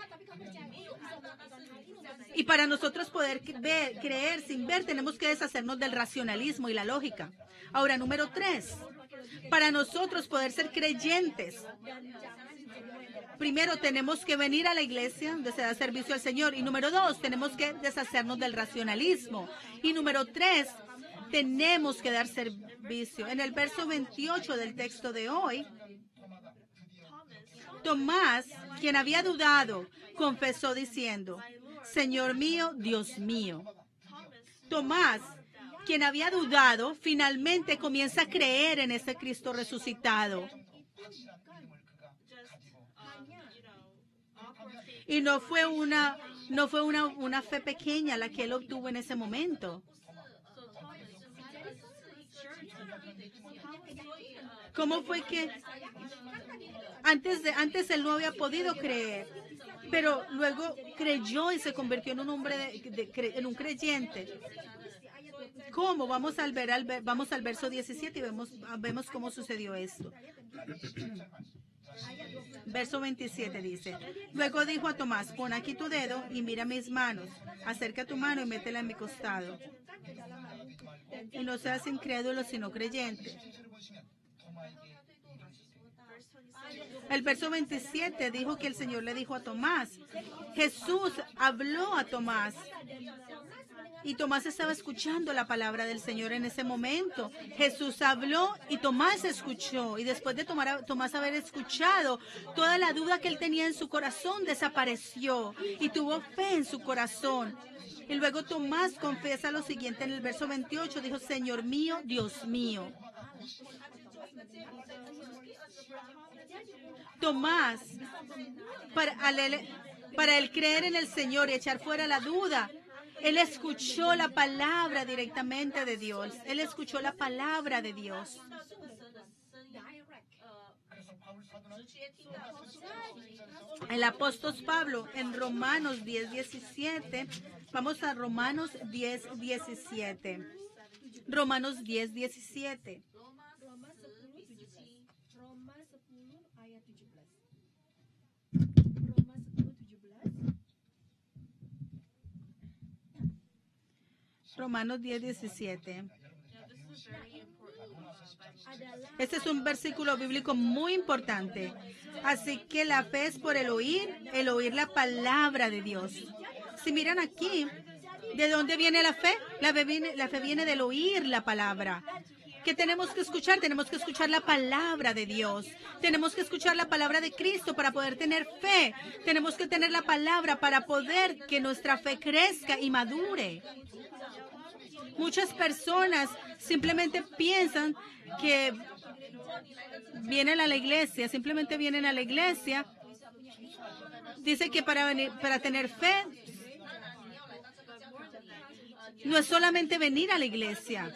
Y para nosotros poder creer sin ver, tenemos que deshacernos del racionalismo y la lógica. Ahora, número 3. Para nosotros poder ser creyentes, primero tenemos que venir a la iglesia donde se da servicio al Señor. Y número 2, tenemos que deshacernos del racionalismo. Y número 3, tenemos que dar servicio. En el verso 28 del texto de hoy, Tomás, quien había dudado, confesó diciendo, Señor mío, Dios mío. Tomás, quien había dudado, finalmente comienza a creer en ese Cristo resucitado. Y no fue una fe pequeña la que él obtuvo en ese momento. ¿Cómo fue que antes él no había podido creer, pero luego creyó y se convirtió en un hombre en un creyente? ¿Cómo? Vamos al verso 17 y vemos cómo sucedió esto. Verso 27 dice: luego dijo a Tomás, pon aquí tu dedo y mira mis manos. Acerca tu mano y métela en mi costado. Y no seas incrédulo, sino creyente. El verso 27 dijo que el Señor le dijo a Tomás. Jesús habló a Tomás. Y Tomás estaba escuchando la palabra del Señor en ese momento. Jesús habló y Tomás escuchó. Y después de Tomás haber escuchado, toda la duda que él tenía en su corazón desapareció. Y tuvo fe en su corazón. Y luego Tomás confiesa lo siguiente en el verso 28. Dijo, Señor mío, Dios mío. Tomás, para él creer en el Señor y echar fuera la duda, él escuchó la palabra directamente de Dios. Él escuchó la palabra de Dios. El apóstol Pablo en Romanos 10:17. Vamos a Romanos 10:17. Romanos 10:17. Romanos 10:17. Este es un versículo bíblico muy importante. Así que la fe es por el oír la palabra de Dios. Si miran aquí, ¿de dónde viene la fe? La fe viene del oír la palabra. ¿Qué tenemos que escuchar? Tenemos que escuchar la palabra de Dios. Tenemos que escuchar la palabra de Cristo para poder tener fe. Tenemos que tener la palabra para poder que nuestra fe crezca y madure. Muchas personas simplemente piensan que vienen a la iglesia, simplemente vienen a la iglesia. Dice que para tener fe no es solamente venir a la iglesia.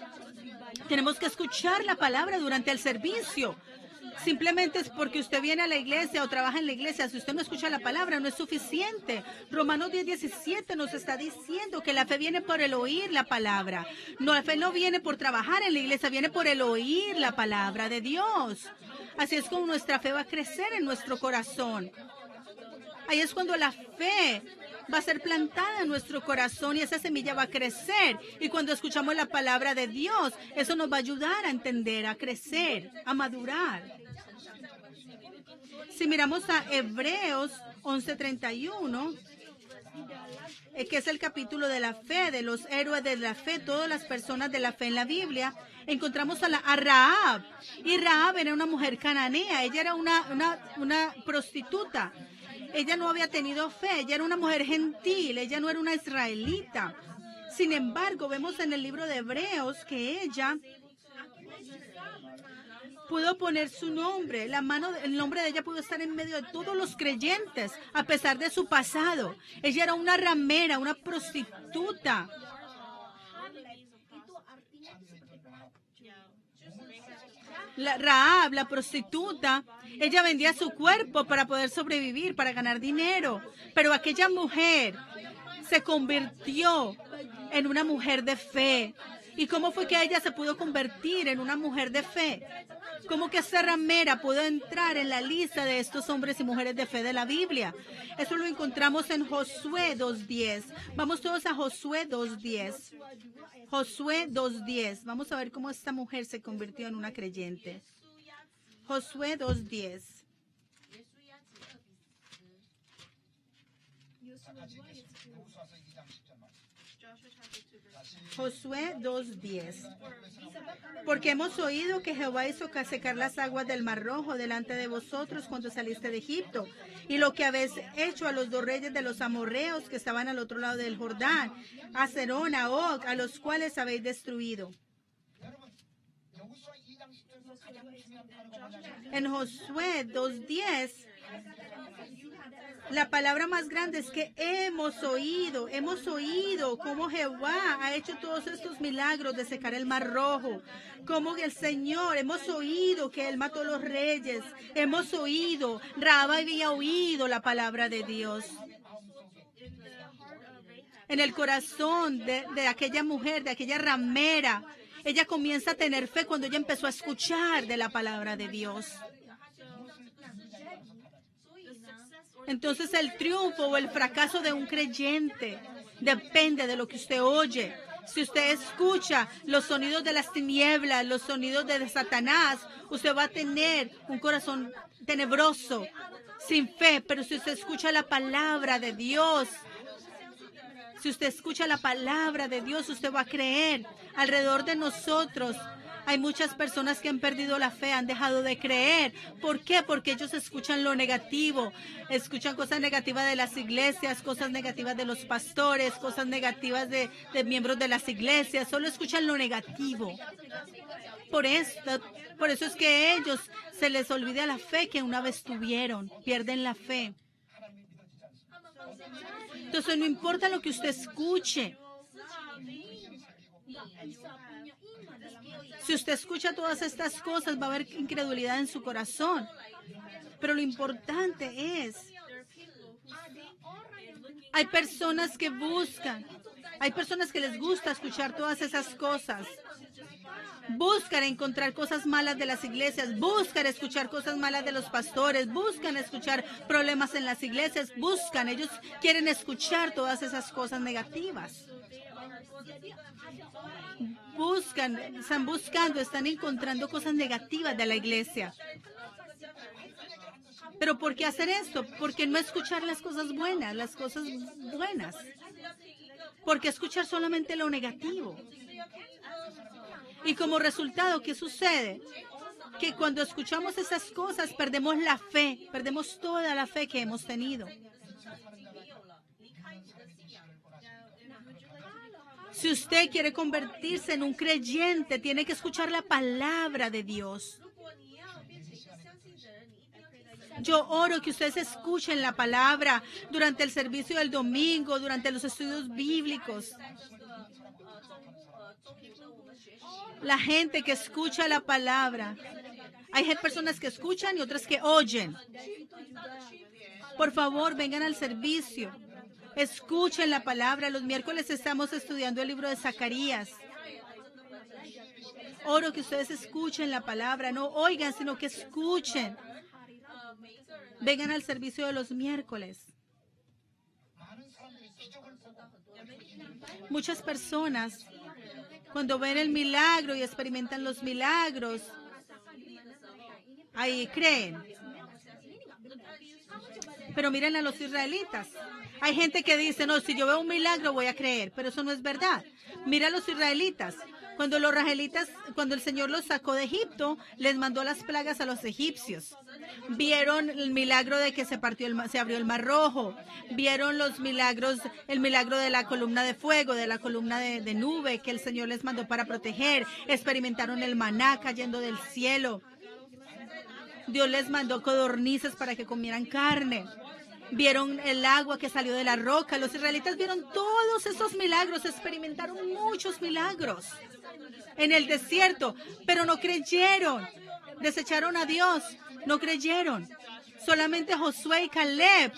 Tenemos que escuchar la palabra durante el servicio. Simplemente es porque usted viene a la iglesia o trabaja en la iglesia. Si usted no escucha la palabra, no es suficiente. Romanos 10:17 nos está diciendo que la fe viene por el oír la palabra. No, la fe no viene por trabajar en la iglesia, viene por el oír la palabra de Dios. Así es como nuestra fe va a crecer en nuestro corazón. Ahí es cuando la fe va a ser plantada en nuestro corazón y esa semilla va a crecer. Y cuando escuchamos la palabra de Dios, eso nos va a ayudar a entender, a crecer, a madurar. Si miramos a Hebreos 11:31, que es el capítulo de la fe, de los héroes de la fe, todas las personas de la fe en la Biblia, encontramos a Rahab. Y Rahab era una mujer cananea, ella era una prostituta. Ella no había tenido fe, ella era una mujer gentil, ella no era una israelita. Sin embargo, vemos en el libro de Hebreos que ella pudo poner su nombre, el nombre de ella pudo estar en medio de todos los creyentes, a pesar de su pasado. Ella era una ramera, una prostituta. Rahab, la prostituta, ella vendía su cuerpo para poder sobrevivir, para ganar dinero. Pero aquella mujer se convirtió en una mujer de fe. ¿Y cómo fue que ella se pudo convertir en una mujer de fe? ¿Cómo que esa ramera pudo entrar en la lista de estos hombres y mujeres de fe de la Biblia? Eso lo encontramos en Josué 2:10. Vamos todos a Josué 2:10. Josué 2:10. Vamos a ver cómo esta mujer se convirtió en una creyente. Josué 2:10. Josué 2:10. Porque hemos oído que Jehová hizo secar las aguas del Mar Rojo delante de vosotros cuando saliste de Egipto, y lo que habéis hecho a los 2 reyes de los amorreos que estaban al otro lado del Jordán, a Serón, a Og, a los cuales habéis destruido. En Josué 2:10, la palabra más grande es que hemos oído cómo Jehová ha hecho todos estos milagros de secar el Mar Rojo, cómo el Señor, hemos oído que Él mató a los reyes, hemos oído, Rahab había oído la palabra de Dios. En el corazón de aquella mujer, de aquella ramera, ella comienza a tener fe cuando ella empezó a escuchar de la palabra de Dios. Entonces el triunfo o el fracaso de un creyente depende de lo que usted oye. Si usted escucha los sonidos de las tinieblas, los sonidos de Satanás, usted va a tener un corazón tenebroso, sin fe. Pero si usted escucha la palabra de Dios, usted va a creer. Alrededor de nosotros hay muchas personas que han perdido la fe, han dejado de creer. ¿Por qué? Porque ellos escuchan lo negativo, escuchan cosas negativas de las iglesias, cosas negativas de los pastores, cosas negativas de miembros de las iglesias, solo escuchan lo negativo. Por eso es que a ellos se les olvida la fe que una vez tuvieron, pierden la fe. Entonces no importa lo que usted escuche. Si usted escucha todas estas cosas, va a haber incredulidad en su corazón. Pero lo importante es, hay personas que buscan, hay personas que les gusta escuchar todas esas cosas. Buscan encontrar cosas malas de las iglesias, buscan escuchar cosas malas de los pastores, buscan escuchar problemas en las iglesias, ellos quieren escuchar todas esas cosas negativas. Están encontrando cosas negativas de la iglesia. ¿Pero por qué hacer esto? ¿Por qué no escuchar las cosas buenas, ¿Por qué escuchar solamente lo negativo? Y como resultado, ¿qué sucede? Que cuando escuchamos esas cosas, perdemos la fe, perdemos toda la fe que hemos tenido. Si usted quiere convertirse en un creyente, tiene que escuchar la palabra de Dios. Yo oro que ustedes escuchen la palabra durante el servicio del domingo, durante los estudios bíblicos. La gente que escucha la palabra. Hay personas que escuchan y otras que oyen. Por favor, vengan al servicio. Escuchen la palabra. Los miércoles estamos estudiando el libro de Zacarías. Oro que ustedes escuchen la palabra. No oigan, sino que escuchen. Vengan al servicio de los miércoles. Muchas personas, cuando ven el milagro y experimentan los milagros, ahí creen. Pero miren a los israelitas. Hay gente que dice, no, si yo veo un milagro voy a creer, pero eso no es verdad. Mira a los israelitas. Cuando el Señor los sacó de Egipto, les mandó las plagas a los egipcios. Vieron el milagro de que se abrió el Mar Rojo. Vieron los milagros, el milagro de la columna de fuego, de la columna de nube que el Señor les mandó para proteger. Experimentaron el maná cayendo del cielo. Dios les mandó codornices para que comieran carne. Vieron el agua que salió de la roca. Los israelitas vieron todos esos milagros, experimentaron muchos milagros en el desierto, pero no creyeron. Desecharon a Dios, no creyeron. Solamente Josué y Caleb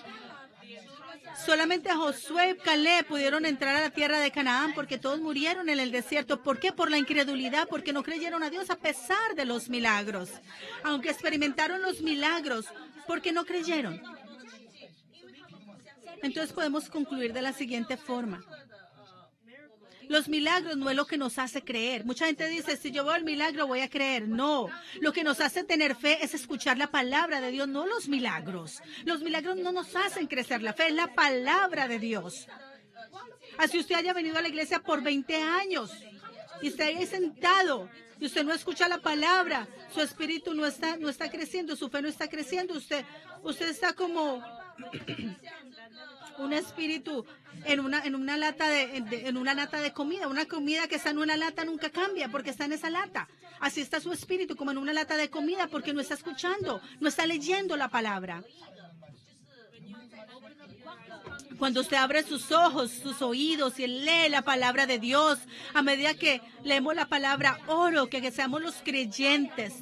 pudieron entrar a la tierra de Canaán porque todos murieron en el desierto. ¿Por qué? Por la incredulidad, porque no creyeron a Dios a pesar de los milagros. Aunque experimentaron los milagros, porque no creyeron. Entonces podemos concluir de la siguiente forma. Los milagros no es lo que nos hace creer. Mucha gente dice, si yo veo el milagro voy a creer. No, lo que nos hace tener fe es escuchar la palabra de Dios, no los milagros. Los milagros no nos hacen crecer la fe, es la palabra de Dios. Así usted haya venido a la iglesia por 20 años y esté ahí sentado y usted no escucha la palabra, su espíritu no está creciendo, su fe no está creciendo, usted está como un espíritu en una lata de comida. Una comida que está en una lata nunca cambia porque está en esa lata. Así está su espíritu, como en una lata de comida, porque no está escuchando, no está leyendo la palabra. Cuando usted abre sus ojos, sus oídos y lee la palabra de Dios, a medida que leemos la palabra, oro que seamos los creyentes.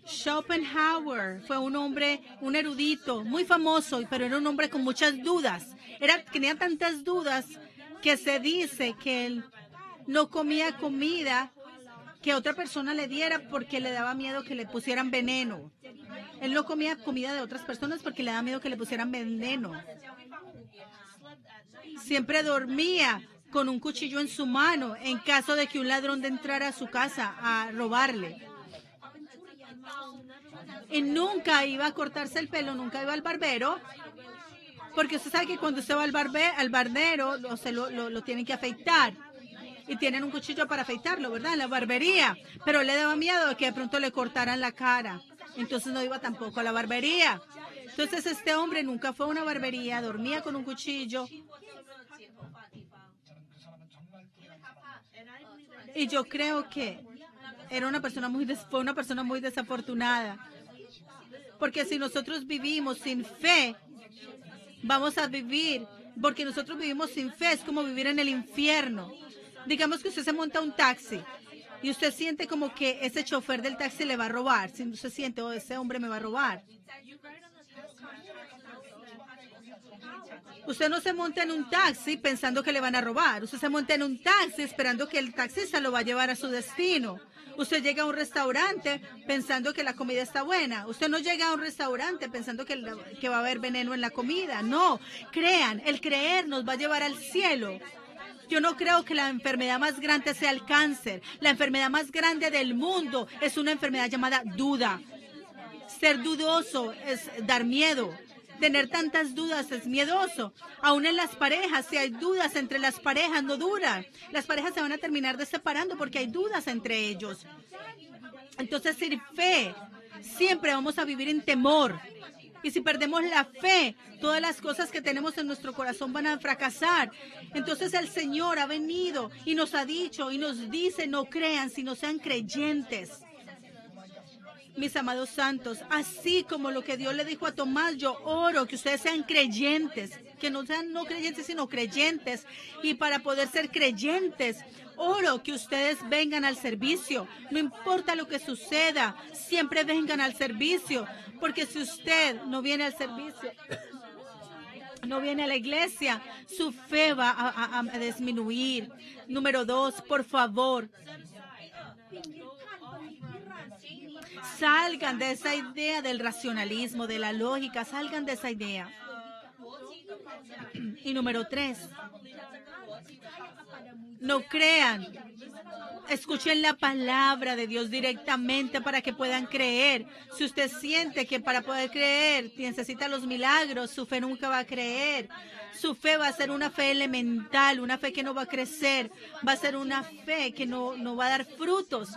Schopenhauer fue un hombre, un erudito, muy famoso, pero era un hombre con muchas dudas. Tenía tantas dudas que se dice que él no comía comida que otra persona le diera porque le daba miedo que le pusieran veneno. Él no comía comida de otras personas porque le daba miedo que le pusieran veneno. Siempre dormía con un cuchillo en su mano en caso de que un ladrón entrara a su casa a robarle. Y nunca iba a cortarse el pelo, nunca iba al barbero, porque usted sabe que cuando usted va al barbero, lo tienen que afeitar. Y tienen un cuchillo para afeitarlo, ¿verdad? En la barbería. Pero le daba miedo de que de pronto le cortaran la cara. Entonces no iba tampoco a la barbería. Entonces este hombre nunca fue a una barbería, dormía con un cuchillo. Y yo creo que fue una persona muy desafortunada. Porque si nosotros vivimos sin fe, vamos a vivir. Porque nosotros vivimos sin fe, es como vivir en el infierno. Digamos que usted se monta un taxi y usted siente como que ese chofer del taxi le va a robar. Si usted siente, oh, ese hombre me va a robar. Usted no se monta en un taxi pensando que le van a robar. Usted se monta en un taxi esperando que el taxista lo va a llevar a su destino. Usted llega a un restaurante pensando que la comida está buena. Usted no llega a un restaurante pensando que va a haber veneno en la comida. No, crean, el creer nos va a llevar al cielo. Yo no creo que la enfermedad más grande sea el cáncer. La enfermedad más grande del mundo es una enfermedad llamada duda. Ser dudoso es dar miedo. Tener tantas dudas es miedoso. Aún en las parejas, si hay dudas entre las parejas, no duran. Las parejas se van a terminar separando porque hay dudas entre ellos. Entonces, sin fe, siempre vamos a vivir en temor. Y si perdemos la fe, todas las cosas que tenemos en nuestro corazón van a fracasar. Entonces el Señor ha venido y nos ha dicho y nos dice, no crean, sino sean creyentes. Mis amados santos, así como lo que Dios le dijo a Tomás, yo oro que ustedes sean creyentes, que no sean no creyentes, sino creyentes. Y para poder ser creyentes, oro que ustedes vengan al servicio. No importa lo que suceda, siempre vengan al servicio. Porque si usted no viene al servicio, no viene a la iglesia, su fe va a disminuir. Número 2, por favor, salgan de esa idea del racionalismo, de la lógica, salgan de esa idea. Y número 3, no crean. Escuchen la palabra de Dios directamente para que puedan creer. Si usted siente que para poder creer necesita los milagros, su fe nunca va a creer. Su fe va a ser una fe elemental, una fe que no va a crecer, va a ser una fe que no va a dar frutos.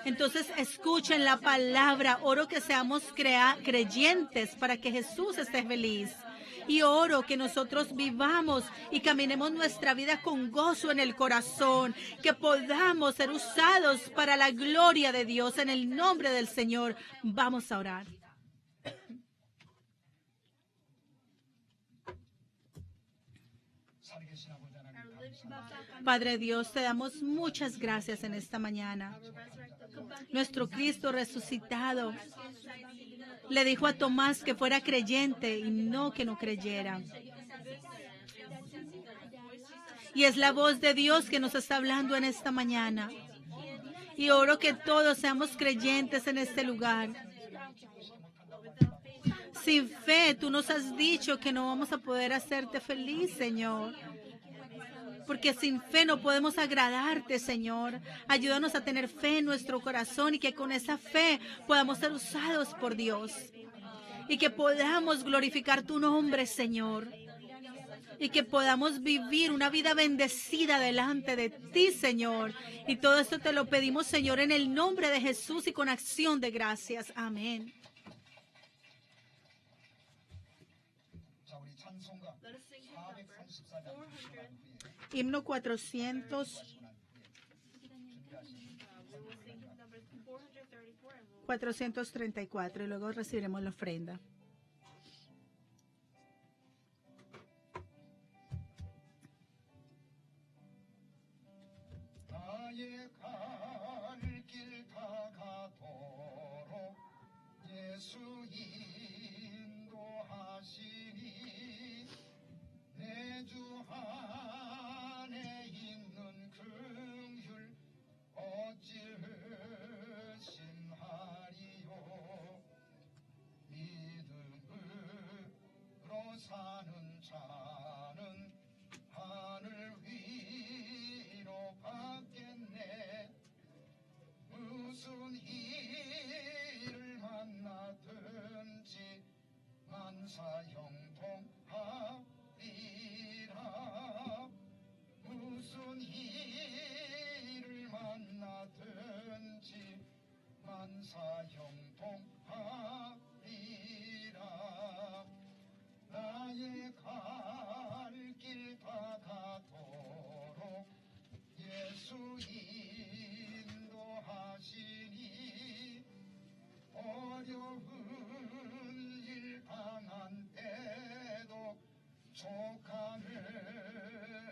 Entonces escuchen la palabra. Oro que seamos creyentes para que Jesús esté feliz. Y oro que nosotros vivamos y caminemos nuestra vida con gozo en el corazón, que podamos ser usados para la gloria de Dios en el nombre del Señor. Vamos a orar. Padre Dios, te damos muchas gracias en esta mañana. Nuestro Cristo resucitado le dijo a Tomás que fuera creyente y no que no creyera. Y es la voz de Dios que nos está hablando en esta mañana. Y oro que todos seamos creyentes en este lugar. Sin fe, tú nos has dicho que no vamos a poder hacerte feliz, Señor. Porque sin fe no podemos agradarte, Señor. Ayúdanos a tener fe en nuestro corazón y que con esa fe podamos ser usados por Dios. y que podamos glorificar tu nombre, Señor. Y que podamos vivir una vida bendecida delante de ti, Señor. Y todo esto te lo pedimos, Señor, en el nombre de Jesús y con acción de gracias. Amén. Himno 434 y luego recibiremos la ofrenda. 나의 갈 길 다가도록 예수 인도하시니 내 주 안에 있는 긍휼 어찌 의심하리요 믿음으로 사는 자는 하늘 위로 받겠네 무슨 일을 만나든지 만사형통하리라 무슨 일을 만나든지 만사형통하리라 나의 갈 길 다가도록 예수 인도하시니 어려운 일 당한 때도 족함을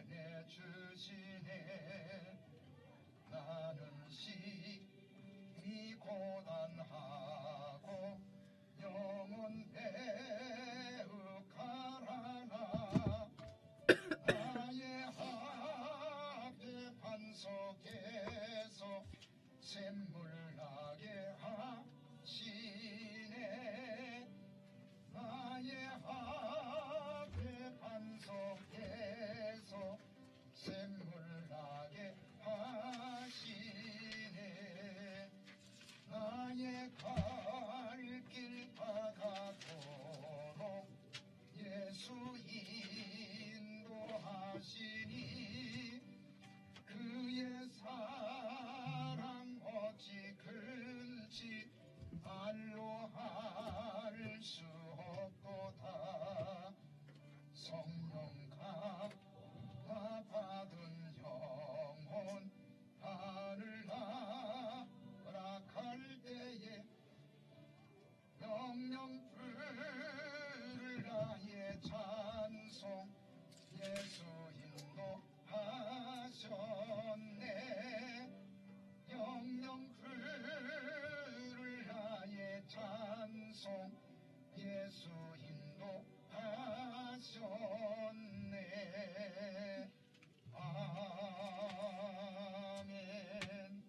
내주시네 나는 심히 고단하고 영혼 매우 가라나 나의 앞에 반석에서 샘물 나게 하시네 나의 앞에 반석에서 샘물 나게 하시네 나의 갈 길 다가도록 예수 인도하시니 그의 사랑 어찌 큰지 말로 할 수 없도다 성령 감화 받은 영혼 하늘 나락할 때에 영영 부를 나의 찬송 예수 인도하셨네 영영 부를 나의 찬송 예수 인도하셨네 아멘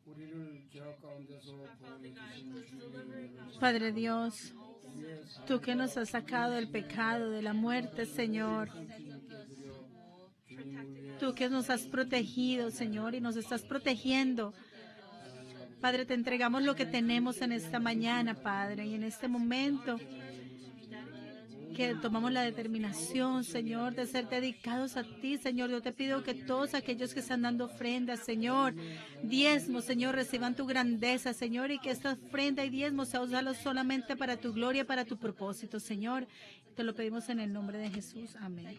우리를 죄악 가운데서 구원해 주신 주님을 Padre Dios, tú que nos has sacado del pecado, de la muerte, Señor. Tú que nos has protegido, Señor, y nos estás protegiendo. Padre, te entregamos lo que tenemos en esta mañana, Padre, y en este momento que tomamos la determinación, Señor, de ser dedicados a ti, Señor. Yo te pido que todos aquellos que están dando ofrendas, Señor, diezmos, Señor, reciban tu grandeza, Señor, y que esta ofrenda y diezmos sea usado solamente para tu gloria, para tu propósito, Señor. Te lo pedimos en el nombre de Jesús. Amén.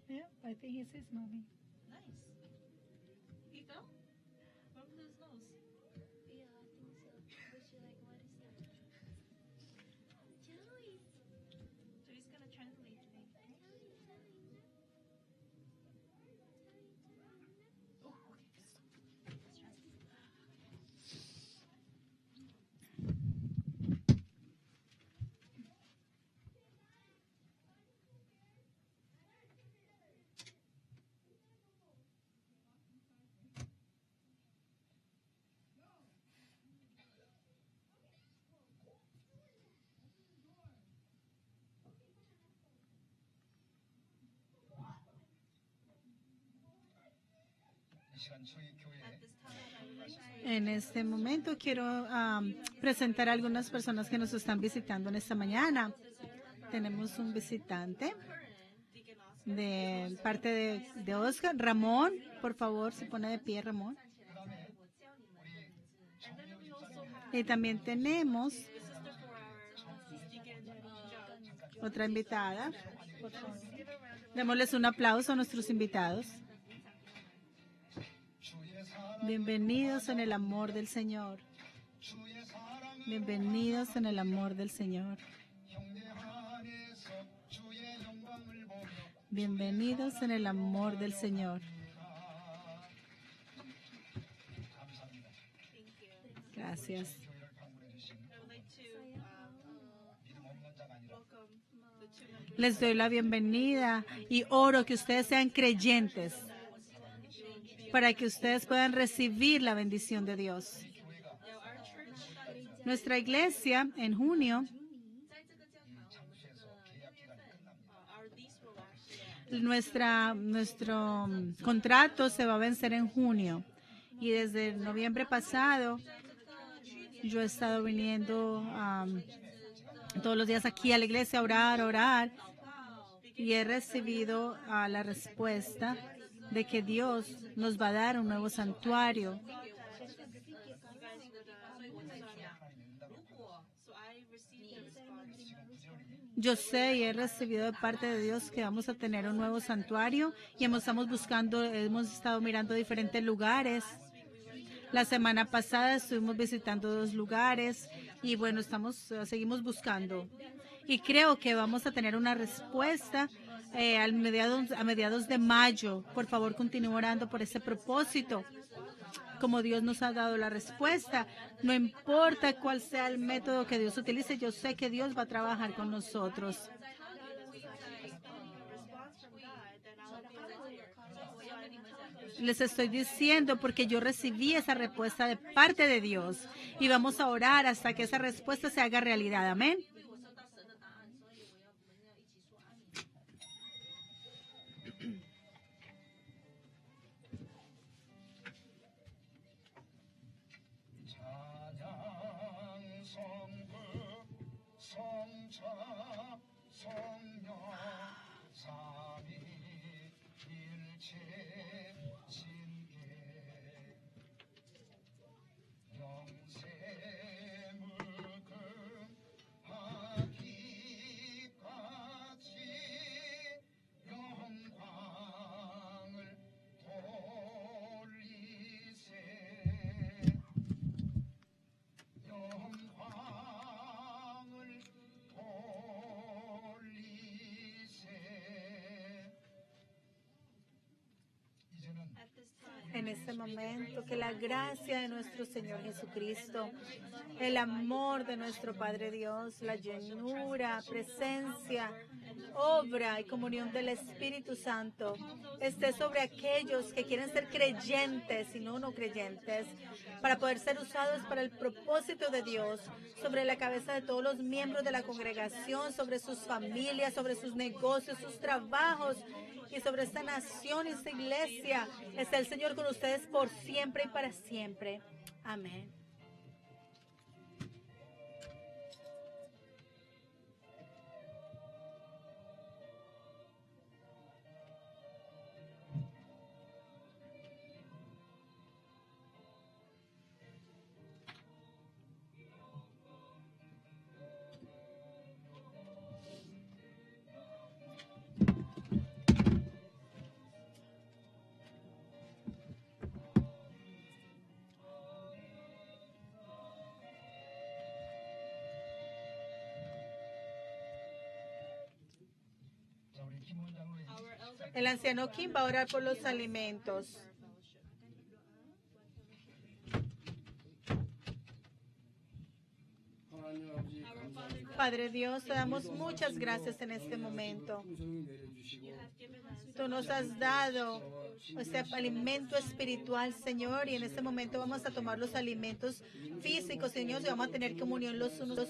Yeah, I think he says mommy. 이 시간 저희 교회에 En este momento quiero presentar a algunas personas que nos están visitando en esta mañana. Tenemos un visitante de parte de Oscar. Ramón, por favor, se pone de pie, Ramón. Y también tenemos otra invitada. Por favor. Démosles un aplauso a nuestros invitados. Bienvenidos en el amor del Señor. Bienvenidos en el amor del Señor. Bienvenidos en el amor del Señor. Gracias. Les doy la bienvenida y oro que ustedes sean creyentes para que ustedes puedan recibir la bendición de Dios. Nuestra iglesia en junio, nuestro contrato se va a vencer en junio y desde el noviembre pasado yo he estado viniendo todos los días aquí a la iglesia a orar y he recibido la respuesta de que Dios nos va a dar un nuevo santuario. Yo sé y he recibido de parte de Dios que vamos a tener un nuevo santuario y hemos estado mirando diferentes lugares. La semana pasada estuvimos visitando 2 lugares y bueno, seguimos buscando. Y creo que vamos a tener una respuesta a mediados de mayo. Por favor, continúe orando por ese propósito. Como Dios nos ha dado la respuesta, no importa cuál sea el método que Dios utilice, yo sé que Dios va a trabajar con nosotros. Les estoy diciendo porque yo recibí esa respuesta de parte de Dios y vamos a orar hasta que esa respuesta se haga realidad. Amén. 찬양 성부 성자 성령 삼위일체 신계 영세무금 하기같이 영광을 돌리세 영광을 돌리세 이제는 En este momento, que la gracia de nuestro Señor Jesucristo, el amor de nuestro Padre Dios, la llenura, presencia, obra y comunión del Espíritu Santo esté sobre aquellos que quieren ser creyentes y no creyentes, para poder ser usados para el propósito de Dios, sobre la cabeza de todos los miembros de la congregación, sobre sus familias, sobre sus negocios, sus trabajos, y sobre esta nación y esta iglesia. Está el Señor con ustedes por siempre y para siempre. Amén. El anciano Kim va a orar por los alimentos. 하나님 아버지 감사합니다. Padre Dios, te damos muchas gracias en este momento. 풍성히 내려주시고 Tú nos has dado ese alimento espiritual, Señor, y en este momento vamos a tomar los alimentos físicos, Señor, y vamos a tener comunión los unos